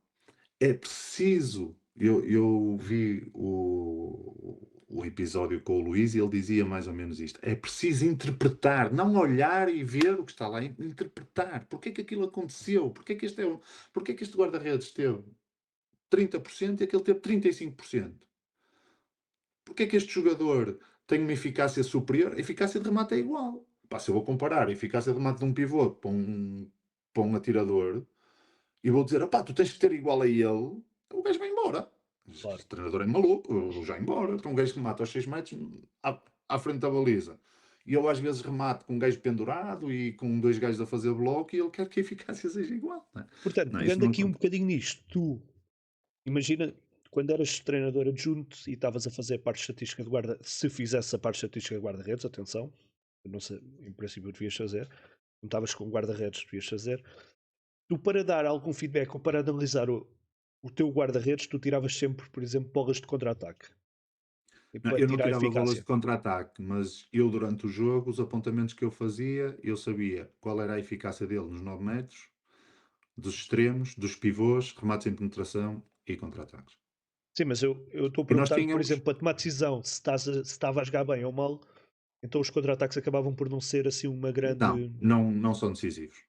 É preciso. Eu vi o episódio com o Luís e ele dizia mais ou menos isto. É preciso interpretar, não olhar e ver o que está lá, interpretar. Porquê é que aquilo aconteceu? Porquê é que este guarda-redes teve 30% e aquele teve 35%? Porquê é que este jogador tem uma eficácia superior? A eficácia de remate é igual. Pá, se eu vou comparar a eficácia de remate de um pivote para um atirador, e vou dizer, opá, tu tens que ter igual a ele, o gajo vai embora. Claro. Este treinador é maluco, eu já embora. Então um gajo que mata aos 6 metros à frente da baliza. E eu às vezes remato com um gajo pendurado e com dois gajos a fazer bloco e ele quer que a eficácia seja igual. Não, é? Portanto, Não, isso pegando não aqui um acontece. bocadinho nisto, tu imagina quando eras treinador adjunto e estavas a fazer a parte estatística de guarda, se fizesse a parte estatística de guarda-redes, atenção, eu não sei, em princípio devias fazer, não estavas com guarda-redes, devias fazer. Tu, para dar algum feedback ou para analisar o teu guarda-redes, tu tiravas sempre, por exemplo, bolas de contra-ataque. E Não, para eu não tirar a tirava bolas eficácia. de contra-ataque, mas eu durante o jogo, os apontamentos que eu fazia, eu sabia qual era a eficácia dele nos 9 metros, dos extremos, dos pivôs, remates em penetração e contra-ataques. Sim, mas eu estou a E nós perguntar, por tínhamos. exemplo, para tomar decisão se estava a jogar bem ou mal, então os contra-ataques acabavam por não ser assim uma Não, grande. não são decisivos.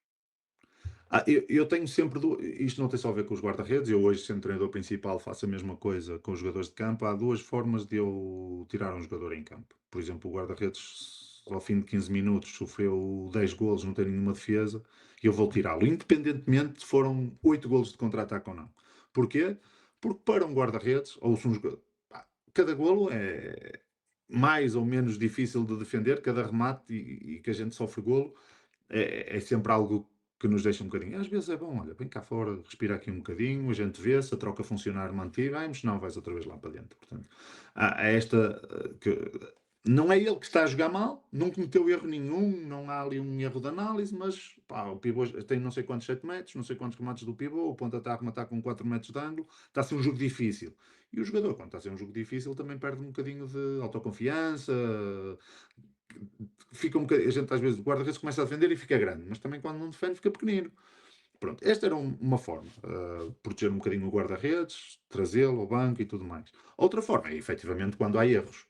Eu tenho sempre. Isto não tem só a ver com os guarda-redes. Eu, hoje, sendo treinador principal, faço a mesma coisa com os jogadores de campo. Há duas formas de eu tirar um jogador em campo. Por exemplo, o guarda-redes, ao fim de 15 minutos, sofreu 10 golos, não tem nenhuma defesa, e eu vou tirá-lo, independentemente se foram 8 golos de contra-ataque ou não. Porquê? Porque para um guarda-redes, ou se um jogador. Cada golo é mais ou menos difícil de defender, cada remate e que a gente sofre golo é sempre algo que nos deixa um bocadinho. Às vezes é bom, olha, vem cá fora, respira aqui um bocadinho, a gente vê se a troca funcionar, mantém-vamos, não vais outra vez lá para dentro. Portanto, há esta que não é ele que está a jogar mal, não cometeu erro nenhum, não há ali um erro de análise, mas pá, o pivô tem não sei quantos 7 metros, não sei quantos remates do pivô, o ponta está a rematar com 4 metros de ângulo, está a ser um jogo difícil. E o jogador, quando está a ser um jogo difícil, também perde um bocadinho de autoconfiança, fica um bocadinho, a gente às vezes, o guarda-redes começa a defender e fica grande, mas também quando não defende fica pequenino. Pronto, esta era uma forma, proteger um bocadinho o guarda-redes, trazê-lo ao banco e tudo mais. Outra forma é, efetivamente, quando há erros.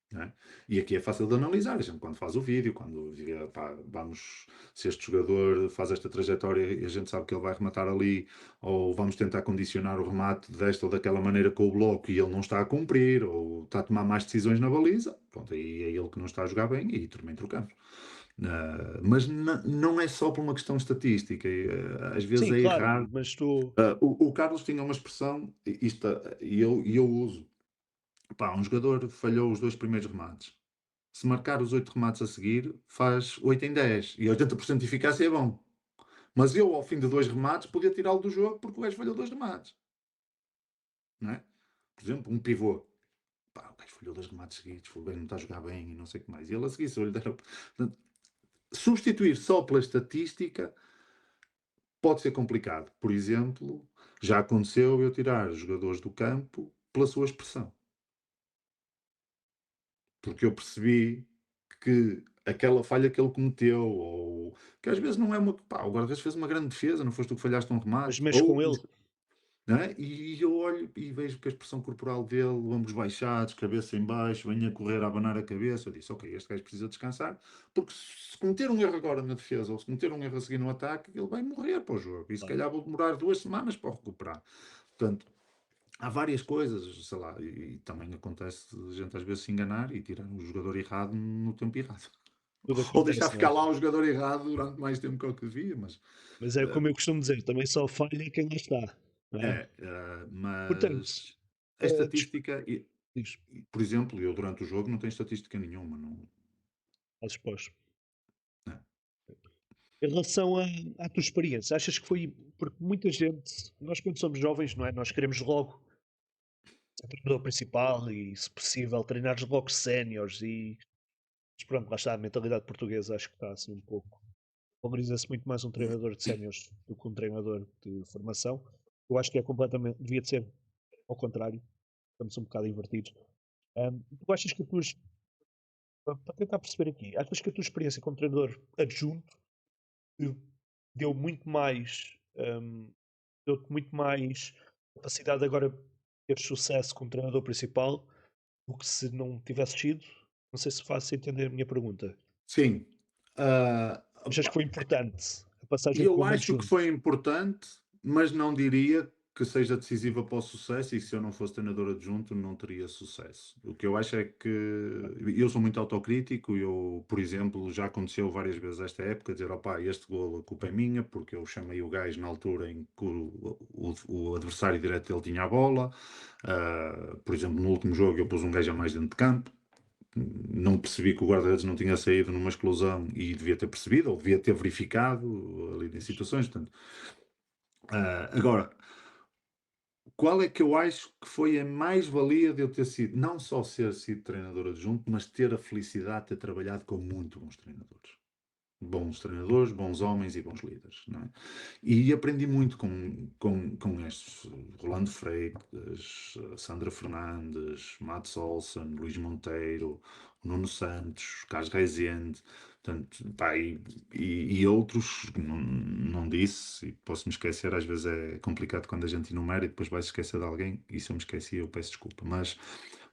Não é? E aqui é fácil de analisar, a gente quando faz o vídeo, quando pá, vamos, se este jogador faz esta trajetória e a gente sabe que ele vai rematar ali, ou vamos tentar condicionar o remate desta ou daquela maneira com o bloco e ele não está a cumprir, ou está a tomar más decisões na baliza, pronto, aí é ele que não está a jogar bem e também trocamos. Mas não é só por uma questão estatística, às vezes Sim, é claro, errar. mas estou. O Carlos tinha uma expressão, e eu uso. Pá, um jogador falhou os 2 primeiros remates. Se marcar os 8 remates a seguir, faz 8 em 10. E 80% de eficácia é bom. Mas eu, ao fim de 2 remates, podia tirá-lo do jogo porque o gajo falhou 2 remates. Não é? Por exemplo, um pivô. Pá, o gajo falhou 2 remates seguidos, foi bem, não está a jogar bem e não sei o que mais. E ele a seguir, se eu lhe der Portanto, substituir só pela estatística pode ser complicado. Por exemplo, já aconteceu eu tirar jogadores do campo pela sua expressão. Porque eu percebi que aquela falha que ele cometeu, ou que às vezes não é uma. Pá, o guarda-redes fez uma grande defesa, não foste tu que falhaste um Mas remate, mexo ou. com ele. Não é? E eu olho e vejo que a expressão corporal dele, ombros baixados, cabeça em baixo, vem a correr a abanar a cabeça. Eu disse: Ok, este gajo precisa descansar, porque se cometer um erro agora na defesa, ou se cometer um erro a seguir no ataque, ele vai morrer para o jogo. E se Claro. calhar vou demorar 2 semanas para o recuperar. Portanto, há várias coisas, sei lá, e também acontece de gente às vezes se enganar e tirar o jogador errado no tempo errado. Tudo Ou deixar acontece, não é? ficar lá o jogador errado durante mais tempo que o que devia, mas Mas é eh, como eu costumo dizer, também só falha quem lá está, não é? Portanto, mas a dis estatística, diz, por exemplo, eu durante o jogo não tenho estatística nenhuma, não, estás exposto. né. Em relação à tua experiência, achas que foi porque muita gente, nós quando somos jovens, não é? Nós queremos logo ser treinador principal e, se possível, treinar logo séniores e mas pronto, lá está, a mentalidade portuguesa acho que está assim um pouco. Valoriza-se muito mais um treinador de séniores do que um treinador de formação. Eu acho que é completamente, devia de ser ao contrário, estamos um bocado invertidos. Tu achas que a tua, para tentar perceber aqui, achas que a tua experiência como treinador adjunto te deu muito mais, deu-te muito mais capacidade agora de ter sucesso como treinador principal do que se não tivesse sido? Não sei se faço entender a minha pergunta. Sim, Achas que opá, foi importante a passagem eu como acho que foi adjunto? importante, mas não diria que seja decisiva para o sucesso e que se eu não fosse treinador adjunto não teria sucesso. O que eu acho é que eu sou muito autocrítico, eu, por exemplo, já aconteceu várias vezes esta época dizer, opá, este gol a culpa é minha, porque eu chamei o gajo na altura em que o adversário direto dele tinha a bola. Por exemplo, no último jogo eu pus um gajo a mais dentro de campo, não percebi que o guarda-redes não tinha saído numa explosão e devia ter percebido, ou devia ter verificado ali em situações. Portanto, agora, qual é que eu acho que foi a mais-valia de eu ter sido, não só ser sido treinador adjunto, mas ter a felicidade de ter trabalhado com muito bons treinadores? Bons treinadores, bons homens e bons líderes, não é? E aprendi muito com estes, Rolando Freitas, Sandra Fernandes, Mats Olsen, Luís Monteiro, Nuno Santos, Carlos Rezende, portanto, pá, e outros, não disse, e posso me esquecer, às vezes é complicado quando a gente enumera e depois vai se esquecer de alguém, e se eu me esqueci eu peço desculpa, mas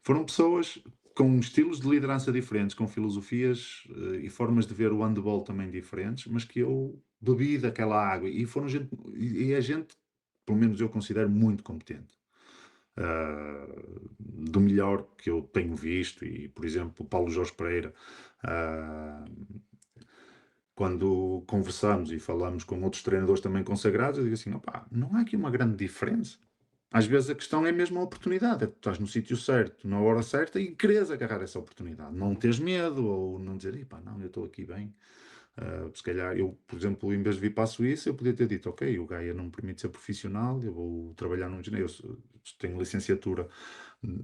foram pessoas com estilos de liderança diferentes, com filosofias e formas de ver o handball também diferentes, mas que eu bebi daquela água e foram gente, e a gente, pelo menos eu considero muito competente. Do melhor que eu tenho visto, e por exemplo, o Paulo Jorge Pereira, ah, quando conversamos e falamos com outros treinadores também consagrados, eu digo assim: opá, não há aqui uma grande diferença. Às vezes a questão é mesmo a oportunidade, é que tu estás no sítio certo, na hora certa e queres agarrar essa oportunidade. Não teres medo ou não dizer, epá, não, eu estou aqui bem. Se calhar eu, por exemplo, em vez de vir para a Suíça, eu podia ter dito, ok, o Gaia não me permite ser profissional, eu vou trabalhar num engenheiro, eu tenho licenciatura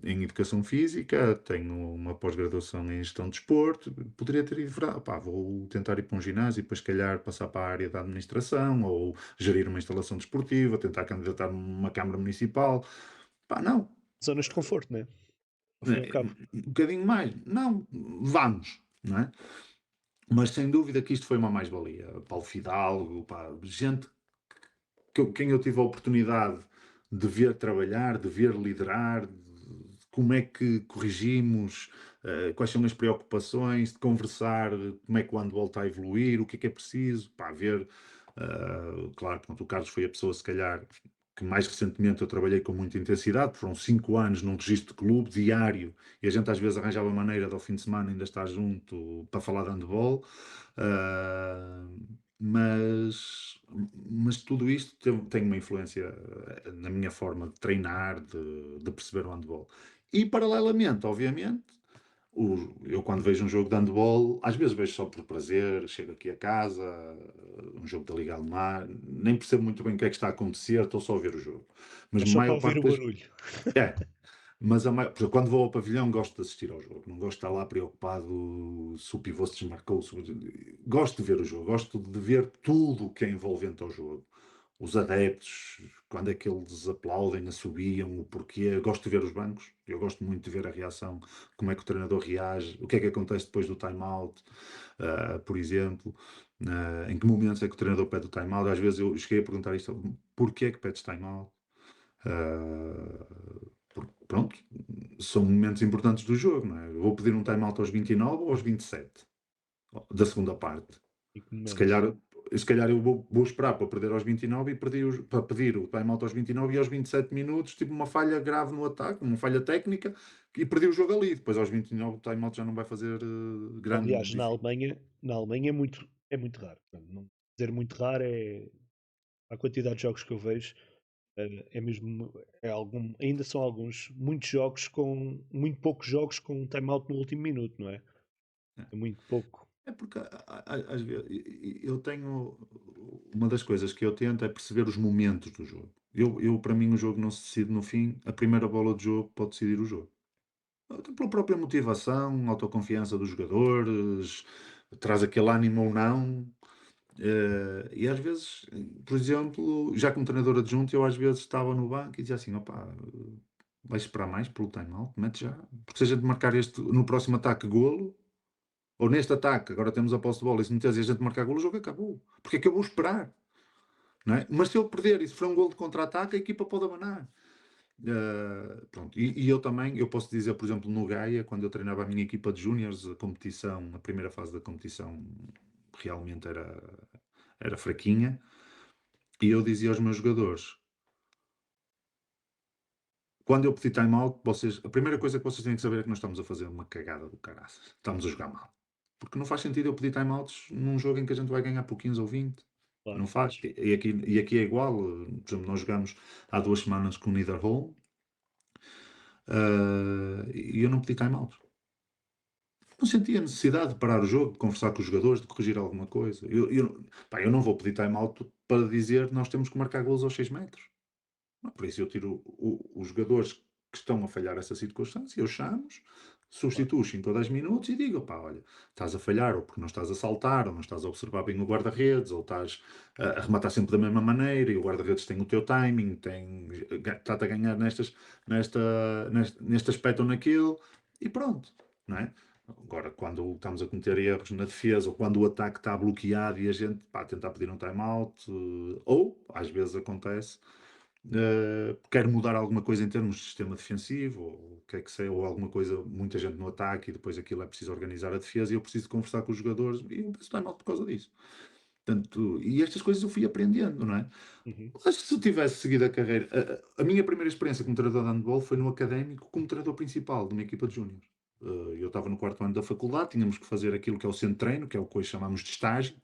em Educação Física, tenho uma pós-graduação em Gestão de Desporto, poderia ter ido, pá, vou tentar ir para um ginásio e depois, se calhar, passar para a área da administração ou gerir uma instalação desportiva, tentar candidatar-me numa Câmara Municipal. Pá, não. Zonas de conforto, né? Ao fim e ao cabo. Um bocadinho mais. Não, vamos, não é? Mas sem dúvida que isto foi uma mais-valia. Paulo Fidalgo, pá, gente quem eu tive a oportunidade de ver trabalhar, de ver liderar, de como é que corrigimos, quais são as preocupações, de conversar como é que o handball está a evoluir, o que é preciso, pá, ver, claro, pronto, o Carlos foi a pessoa, se calhar, que mais recentemente eu trabalhei com muita intensidade, foram 5 anos num registro de clube, diário, e a gente às vezes arranjava maneira de ao fim de semana ainda estar junto para falar de handball, mas, mas tudo isto tem uma influência na minha forma de treinar, de perceber o handball. E paralelamente, obviamente, eu quando vejo um jogo de handball, às vezes vejo só por prazer, chego aqui a casa, um jogo da Liga Alemã, nem percebo muito bem o que é que está a acontecer, estou só a ver o jogo. Mas É a só para maior ouvir parte o das... barulho. É, mas por exemplo, quando vou ao pavilhão gosto de assistir ao jogo, não gosto de estar lá preocupado se o pivô se desmarcou. Gosto de ver o jogo, gosto de ver tudo o que é envolvente ao jogo. Os adeptos, quando é que eles aplaudem, assobiam, o porquê. Gosto de ver os bancos, eu gosto muito de ver a reação, como é que o treinador reage, o que é que acontece depois do time-out, por exemplo. Em que momentos é que o treinador pede o time-out? Às vezes eu cheguei a perguntar isto, porquê é que pedes time-out? Pronto, são momentos importantes do jogo, não é? Eu vou pedir um time-out aos 29 ou aos 27 da segunda parte. Em que Se momento? calhar, se calhar eu vou esperar para perder aos 29 e para pedir o time-out aos 29 e aos 27 minutos, tipo uma falha grave no ataque, uma falha técnica, e perdi o jogo ali. Depois aos 29 o time-out já não vai fazer grande Aliás, diferença. Na Alemanha é muito raro. Portanto, não, dizer muito raro é a quantidade de jogos que eu vejo. É mesmo, ainda são muitos jogos muito poucos jogos com um time-out no último minuto, não é? É muito pouco. É porque às vezes eu tenho uma das coisas que eu tento é perceber os momentos do jogo. Para mim o jogo não se decide no fim, a primeira bola do jogo pode decidir o jogo. Até pela própria motivação, autoconfiança dos jogadores, traz aquele ânimo ou não. E às vezes, por exemplo, já como treinador adjunto, eu às vezes estava no banco e dizia assim: opá, vai esperar mais pelo time-out, mete já. Porque se a gente marcar este no próximo ataque golo, ou neste ataque, agora temos a posse de bola, e se meteres e a gente marcar golo, o jogo acabou. Porque é que eu vou esperar? Não é? Mas se eu perder e se for um golo de contra-ataque, a equipa pode abanar. Pronto. E eu também, eu posso dizer, por exemplo, no Gaia, quando eu treinava a minha equipa de júniores, a competição, a primeira fase da competição realmente era fraquinha, e eu dizia aos meus jogadores, quando eu pedi time-out, a primeira coisa que vocês têm que saber é que nós estamos a fazer uma cagada do caraças. Estamos a jogar mal. Porque não faz sentido eu pedir time-outs num jogo em que a gente vai ganhar por 15 ou 20. Claro. Não faz. E aqui é igual. Por exemplo, nós jogamos há 2 semanas com o Niederholm, e eu não pedi time-out. Não sentia necessidade de parar o jogo, de conversar com os jogadores, de corrigir alguma coisa. Pá, eu não vou pedir time-out para dizer que nós temos que marcar gols aos 6 metros. Por isso eu tiro os jogadores que estão a falhar essa circunstância, eu chamo-os, Claro. substituo-os em todos os minutos e digo, pá, olha, estás a falhar ou porque não estás a saltar, ou não estás a observar bem o guarda-redes, ou estás a rematar sempre da mesma maneira, e o guarda-redes tem o teu timing, está-te a ganhar neste aspecto ou naquele, e pronto, não é? Agora, quando estamos a cometer erros na defesa, ou quando o ataque está bloqueado e a gente, pá, tentar pedir um time-out, ou, às vezes acontece, quer mudar alguma coisa em termos de sistema defensivo, ou o que é que seja, ou alguma coisa, muita gente no ataque e depois aquilo é preciso organizar a defesa e eu preciso conversar com os jogadores e eu penso time-out por causa disso. Portanto, e estas coisas eu fui aprendendo, não é? Uhum. Acho que se eu tivesse seguido a carreira, a minha primeira experiência como treinador de handball foi no académico como treinador principal de uma equipa de júniores. Eu estava no quarto ano da faculdade, tínhamos que fazer aquilo que é o centro de treino, que é o que hoje chamamos de estágio,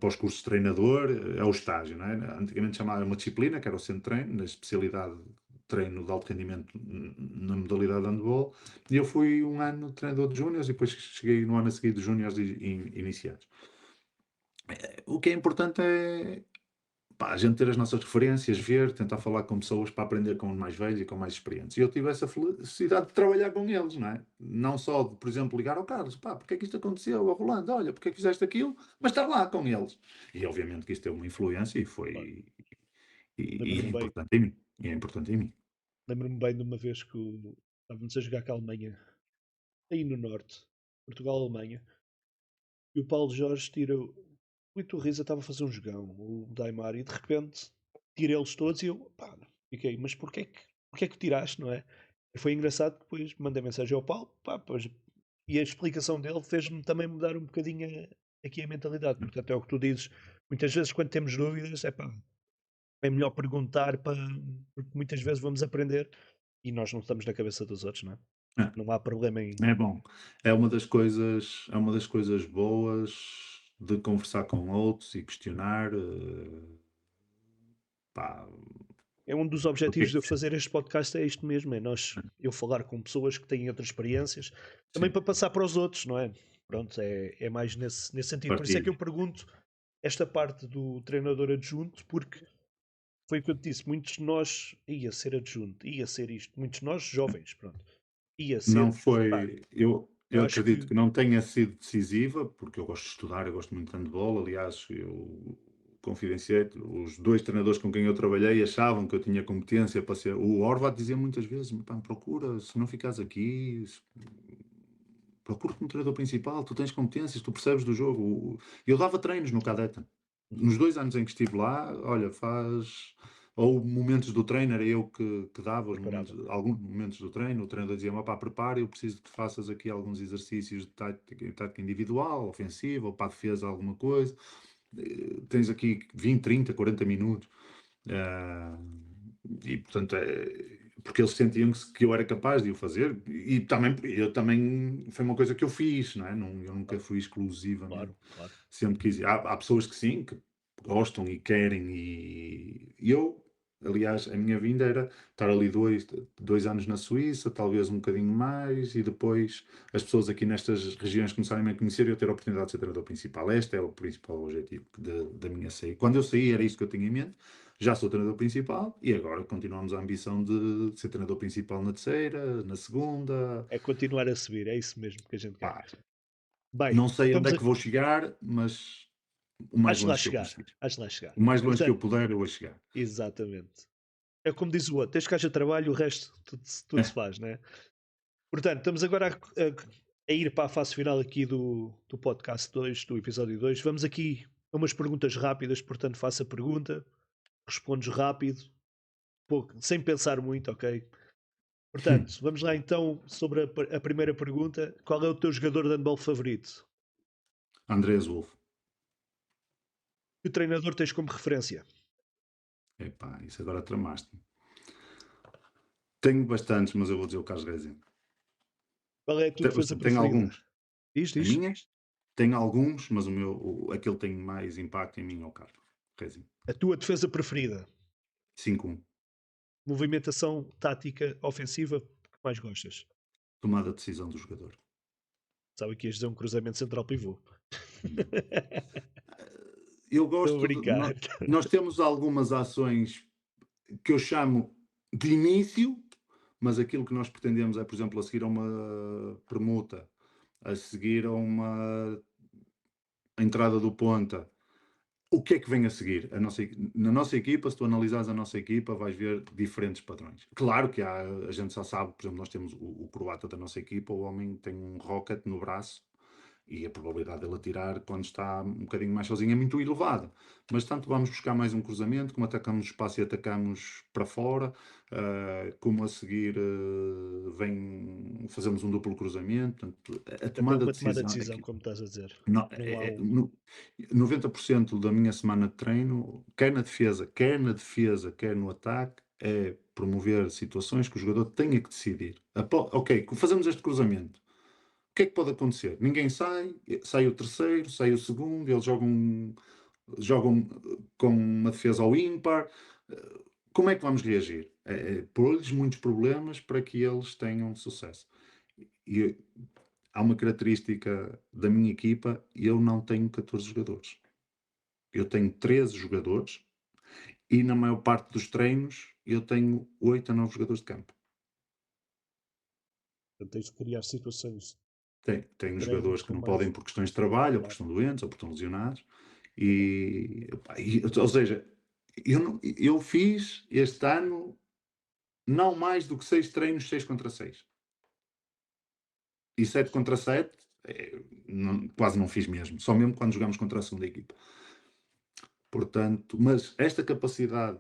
para os cursos de treinador, é o estágio, não é? Antigamente chamava uma disciplina, que era o centro de treino, na especialidade de treino de alto rendimento na modalidade de handball, e eu fui um ano treinador de júniores e depois cheguei no ano a seguir de júniores iniciados. O que é importante é pá, a gente ter as nossas referências, ver, tentar falar com pessoas para aprender com os mais velhos e com mais experientes. E eu tive essa felicidade de trabalhar com eles, não é? Não só de, por exemplo, ligar ao Carlos, pá, porque é que isto aconteceu? Ao Rolando, olha, porque é que fizeste aquilo? Mas estar lá com eles. E obviamente que isto teve uma influência e Claro. foi. E é Lembro-me bem, importante em mim. E é importante em mim. lembro-me bem de uma vez que estávamos a jogar com a Alemanha, aí no norte, Portugal-Alemanha, e o Paulo Jorge tira. O Iturriza estava a fazer um jogão, o Daimar, e de repente tira eles todos e eu, pá, fiquei, mas porquê que o tiraste, não é? E foi engraçado que depois mandei mensagem ao Paulo, pá, pois, e a explicação dele fez-me também mudar um bocadinho aqui a mentalidade. Portanto, é o que tu dizes. Muitas vezes, quando temos dúvidas, é pá, é melhor perguntar, porque muitas vezes vamos aprender e nós não estamos na cabeça dos outros, não é? Não há problema em. É bom. É uma das coisas boas de conversar com outros e questionar. Pá, É um dos o que é objetivos de eu que fazer este podcast, é isto mesmo, é eu falar com pessoas que têm outras experiências, também sim, para passar para os outros, não é? Pronto, é mais nesse sentido. Por isso é que eu partilha. pergunto esta parte do treinador adjunto, porque foi o que eu te disse, muitos de nós ia ser adjunto, ia ser isto, muitos de nós jovens, pronto, ia Não ser, pá, foi. eu Eu acho acredito que que não tenha sido decisiva, porque eu gosto de estudar, eu gosto muito de handball. Aliás, eu confidenciei, os dois treinadores com quem eu trabalhei achavam que eu tinha competência para ser. O Horvath dizia muitas vezes: "Pá, procura, se não ficares aqui, procura como treinador principal, tu tens competências, tu percebes do jogo." Eu dava treinos no Cadeta. uhum, Nos 2 anos em que estive lá, olha, faz. Ou momentos do treino, era eu que dava os momentos, preparava. alguns momentos do treino. O treinador dizia-me: "Pá, prepara, eu preciso que faças aqui alguns exercícios de tática individual, ofensiva, ou para a defesa, alguma coisa. Tens aqui 20, 30, 40 minutos." Ah, e portanto, porque eles sentiam que eu era capaz de o fazer, e também eu também foi uma coisa que eu fiz, não é? Não, eu nunca Claro, fui exclusivamente, claro, claro. sempre quis. Há pessoas que sim, que gostam e querem, e eu, aliás, a minha vinda era estar ali 2 anos na Suíça, talvez um bocadinho mais, e depois as pessoas aqui nestas regiões começarem a me conhecer e eu ter a oportunidade de ser treinador principal. Este é o principal objetivo da minha saída. Quando eu saí, era isso que eu tinha em mente. Já sou treinador principal e agora continuamos a ambição de ser treinador principal na terceira, na segunda. É continuar a subir, é isso mesmo que a gente quer. Pá, Bem, não sei onde estamos é a. que vou chegar, mas o mais Hás de lá longe que eu chegar, conseguir. hás de lá chegar. O mais longe que eu Portanto, puder, eu vou chegar. exatamente. É como diz o outro, desde que haja trabalho, o resto tudo se faz, né? Portanto, estamos agora a ir para a fase final aqui do podcast 2, do episódio 2. Vamos aqui a umas perguntas rápidas, portanto, faça a pergunta, respondes rápido, pouco, sem pensar muito, ok? Portanto, vamos lá então sobre a primeira pergunta. Qual é o teu jogador de handball favorito? Andrés Wolf. Que treinador tens como referência? Epá, isso agora tramaste-me. Tenho bastantes, mas eu vou dizer o Carlos Rezende. Qual é a tua defesa Tenho preferida? alguns. Diz, A diz. minha? Tenho alguns, mas aquele que tem mais impacto em mim é o Carlos Rezende. A tua defesa preferida? 5-1. Movimentação tática ofensiva que mais gostas? Tomada de decisão do jogador. Sabe que ias dizer um cruzamento central pivô. Não. Eu Estou a gosto de. brincar. Nós temos algumas ações que eu chamo de início, mas aquilo que nós pretendemos é, por exemplo, a seguir a uma permuta, a seguir a uma entrada do ponta. O que é que vem a seguir? Na nossa equipa, se tu analisares a nossa equipa, vais ver diferentes padrões. Claro que a gente já sabe, por exemplo, nós temos o croata da nossa equipa, o homem tem um rocket no braço E a probabilidade dele atirar quando está um bocadinho mais sozinho é muito elevada. Mas tanto vamos buscar mais um cruzamento, como atacamos o espaço e atacamos para fora, como a seguir fazemos um duplo cruzamento. Portanto, a Até tomada de uma tomada de decisão decisão, como estás a dizer. no- Não há é- é- um. no- 90% da minha semana de treino, quer no ataque, é promover situações que o jogador tenha que decidir. Ok, fazemos este cruzamento. O que é que pode acontecer? Ninguém sai o terceiro, sai o segundo, eles jogam com uma defesa ao ímpar. Como é que vamos reagir? Pôr-lhes muitos problemas para que eles tenham sucesso. E há uma característica da minha equipa: eu não tenho 14 jogadores. Eu tenho 13 jogadores e na maior parte dos treinos eu tenho 8 a 9 jogadores de campo. Portanto, tens de criar situações de Tenho treino jogadores que com não mais. podem por questões de trabalho, ou porque Claro. estão doentes, ou porque estão lesionados. Ou seja, eu fiz este ano não mais do que 6 treinos 6 contra 6. E 7 contra 7, quase não fiz mesmo. Só mesmo quando jogamos contra a segunda equipa. Portanto, mas esta capacidade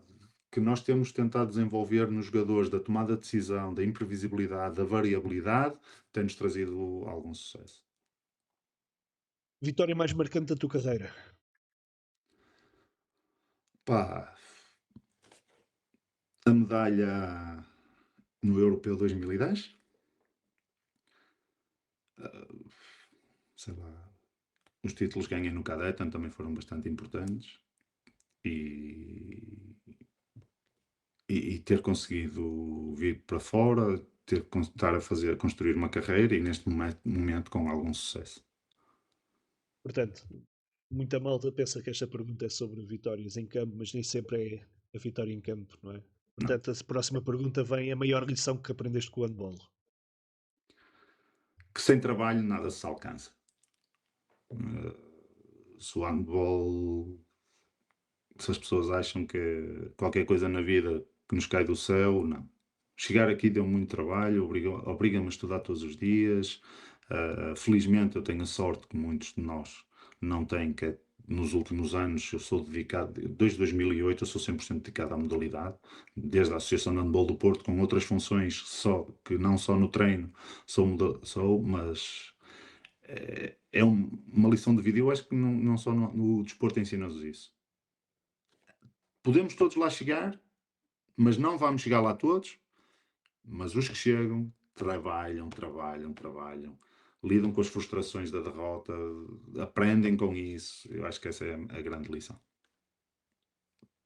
que nós temos tentado desenvolver nos jogadores da tomada de decisão, da imprevisibilidade, da variabilidade, tem-nos trazido algum sucesso. Vitória mais marcante da tua carreira? Pá, a medalha no Europeu 2010, sei lá, os títulos que ganhei no Cadetten também foram bastante importantes e, e ter conseguido vir para fora, estar a construir uma carreira e neste momento com algum sucesso. Portanto, muita malta pensa que esta pergunta é sobre vitórias em campo, mas nem sempre é a vitória em campo, não é? Não. Portanto, a próxima pergunta vem: a maior lição que aprendeste com o handball? Que sem trabalho nada se alcança. Se o handball, se as pessoas acham que qualquer coisa na vida que nos cai do céu, não. Chegar aqui deu muito trabalho, obriga-me a estudar todos os dias. Felizmente eu tenho a sorte que muitos de nós não têm, que é, nos últimos anos eu sou dedicado, desde 2008 eu sou 100% dedicado à modalidade, desde a Associação de Handball do Porto, com outras funções, que não só no treino mas é uma lição de vida. Eu acho que não só no desporto ensina-nos isso. Podemos todos lá chegar, mas não vamos chegar lá todos. Mas os que chegam trabalham, lidam com as frustrações da derrota, aprendem com isso. Eu acho que essa é a grande lição.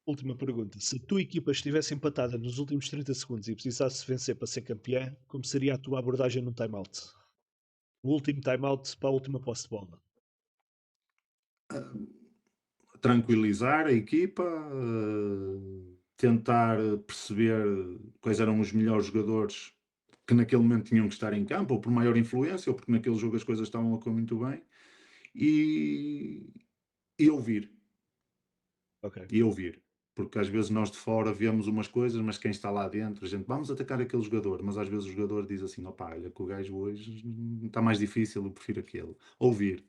Última pergunta: se a tua equipa estivesse empatada nos últimos 30 segundos e precisasse vencer para ser campeã, como seria a tua abordagem no timeout? O último timeout para a última posse de bola. Tranquilizar a equipa, tentar perceber quais eram os melhores jogadores que naquele momento tinham que estar em campo, ou por maior influência, ou porque naquele jogo as coisas estavam a correr muito bem, e, e ouvir. Ok. E ouvir. Porque às vezes nós de fora vemos umas coisas, mas quem está lá dentro, a gente, vamos atacar aquele jogador, mas às vezes o jogador diz assim: opá, olha que o gajo hoje está mais difícil, eu prefiro aquele. Ouvir.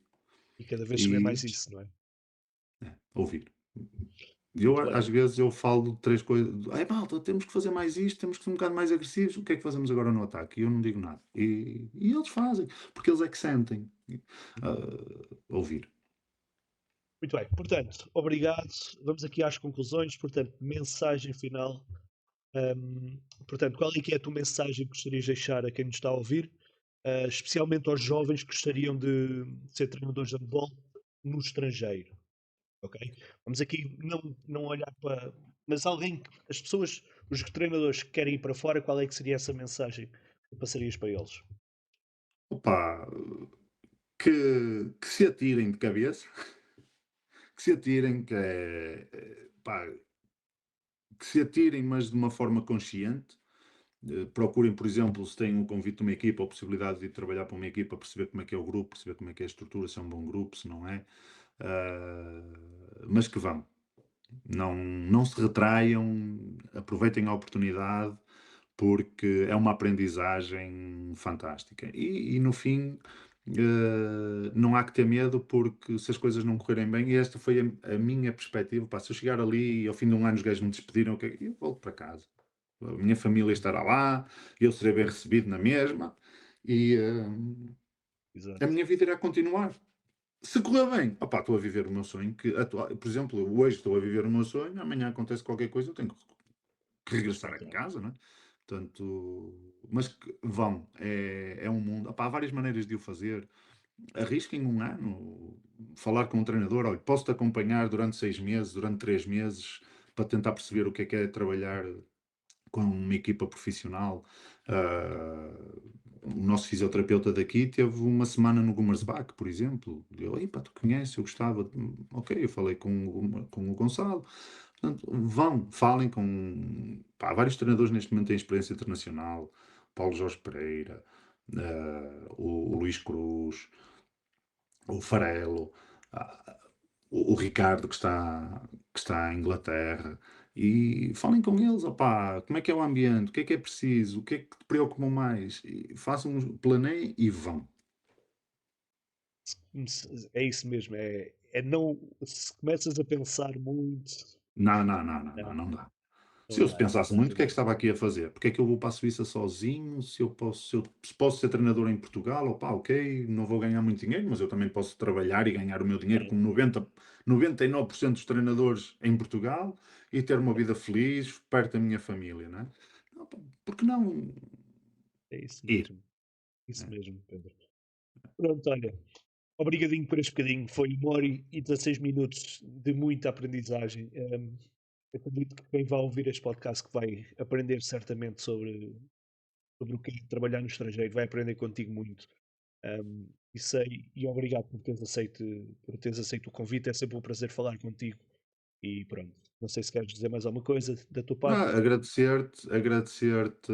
E cada vez se vê E mais isso, não é? ouvir. Eu, Muito bem. às vezes, eu falo de 3 coisas. Ai, malta, temos que fazer mais isto, temos que ser um bocado mais agressivos. O que é que fazemos agora no ataque? E eu não digo nada. E eles fazem, porque eles é que sentem. Ouvir. Muito bem. Portanto, obrigado. Vamos aqui às conclusões. Portanto, mensagem final. Portanto, qual é que é a tua mensagem que gostarias de deixar a quem nos está a ouvir? Especialmente aos jovens que gostariam de ser treinadores de handball no estrangeiro. Ok? Vamos aqui não olhar para. Mas alguém, as pessoas, os treinadores que querem ir para fora, qual é que seria essa mensagem que passarias para eles? Opa, que se atirem de cabeça, que se atirem, pá, que se atirem, mas de uma forma consciente. Procurem, por exemplo, se têm um convite de uma equipa ou possibilidade de ir trabalhar para uma equipa, perceber como é que é o grupo, perceber como é que é a estrutura, se é um bom grupo, se não é. Mas que vão. Não se retraiam, aproveitem a oportunidade, porque é uma aprendizagem fantástica. E no fim, Não há que ter medo, porque se as coisas não correrem bem, e esta foi a minha perspectiva, pá, se eu chegar ali e ao fim de um ano os gajos me despediram, eu volto para casa. A minha família estará lá, eu serei bem recebido na mesma, e a Exato. minha vida irá continuar. Se correr bem, opá, estou a viver o meu sonho, por exemplo, eu hoje estou a viver o meu sonho, amanhã acontece qualquer coisa, eu tenho que regressar a Respeitar. casa, não é? Portanto, mas vão, é um mundo, opá, há várias maneiras de o fazer. Arrisquem um ano, falar com um treinador, olha, posso-te acompanhar durante 6 meses, durante 3 meses, para tentar perceber o que é trabalhar com uma equipa profissional. O nosso fisioterapeuta daqui teve uma semana no Gummersbach, por exemplo. Eu, pá, tu conheces, eu gostava. Ok, eu falei com o Gonçalo. Portanto, vão, falem com. Pá, há vários treinadores neste momento têm experiência internacional. Paulo Jorge Pereira, o Luís Cruz, o Farelo, ah, o Ricardo que está em Inglaterra, e falem com eles, opá, como é que é o ambiente, o que é preciso, o que é que te preocupa mais, e façam, planeiem e vão. É isso mesmo. É não. Se começas a pensar muito. Não, não, não, não, não, Não, não dá. Se não eu dá, pensasse muito, o que é que exatamente. estava aqui a fazer? Porque é que eu vou para a Suíça sozinho? Se posso ser treinador em Portugal, opá, ok, não vou ganhar muito dinheiro, mas eu também posso trabalhar e ganhar o meu dinheiro Claro, como 99% dos treinadores em Portugal e ter uma vida feliz perto da minha família, não é? Não, pá, porque não é isso ir? mesmo. Isso Né? mesmo, Pedro. Pronto, olha. Obrigadinho por este bocadinho. Foi 1 hora e 16 minutos de muita aprendizagem. Acredito que quem vai ouvir este podcast que vai aprender certamente sobre o que é trabalhar no estrangeiro, vai aprender contigo muito. E sei, e obrigado por teres aceito o convite. É sempre um prazer falar contigo. E pronto, não sei se queres dizer mais alguma coisa da tua parte. Agradecer-te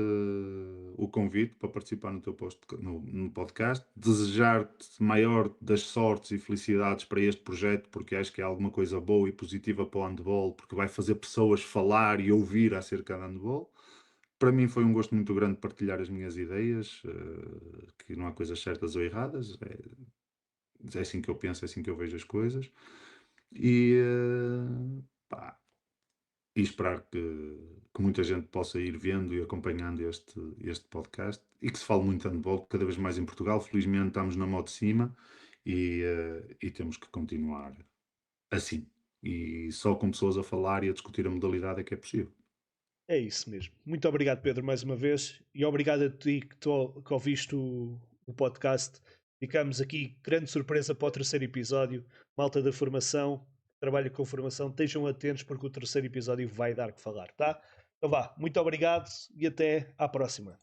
o convite para participar no teu no podcast, desejar-te maior das sortes e felicidades para este projeto, porque acho que é alguma coisa boa e positiva para o handball, porque vai fazer pessoas falar e ouvir acerca de handball. Para mim foi um gosto muito grande partilhar as minhas ideias, que não há coisas certas ou erradas, é assim que eu penso, é assim que eu vejo as coisas. E, pá, e esperar que muita gente possa ir vendo e acompanhando este podcast, e que se fale muito de handball cada vez mais em Portugal. Felizmente estamos na moda de cima, e temos que continuar assim. E só com pessoas a falar e a discutir a modalidade é que é possível. É isso mesmo. Muito obrigado, Pedro, mais uma vez. E obrigado a ti que ouviste o podcast. Ficamos aqui, grande surpresa para o terceiro episódio. Malta da formação, que trabalha com formação, estejam atentos porque o terceiro episódio vai dar que falar, tá? Então vá, muito obrigado e até à próxima.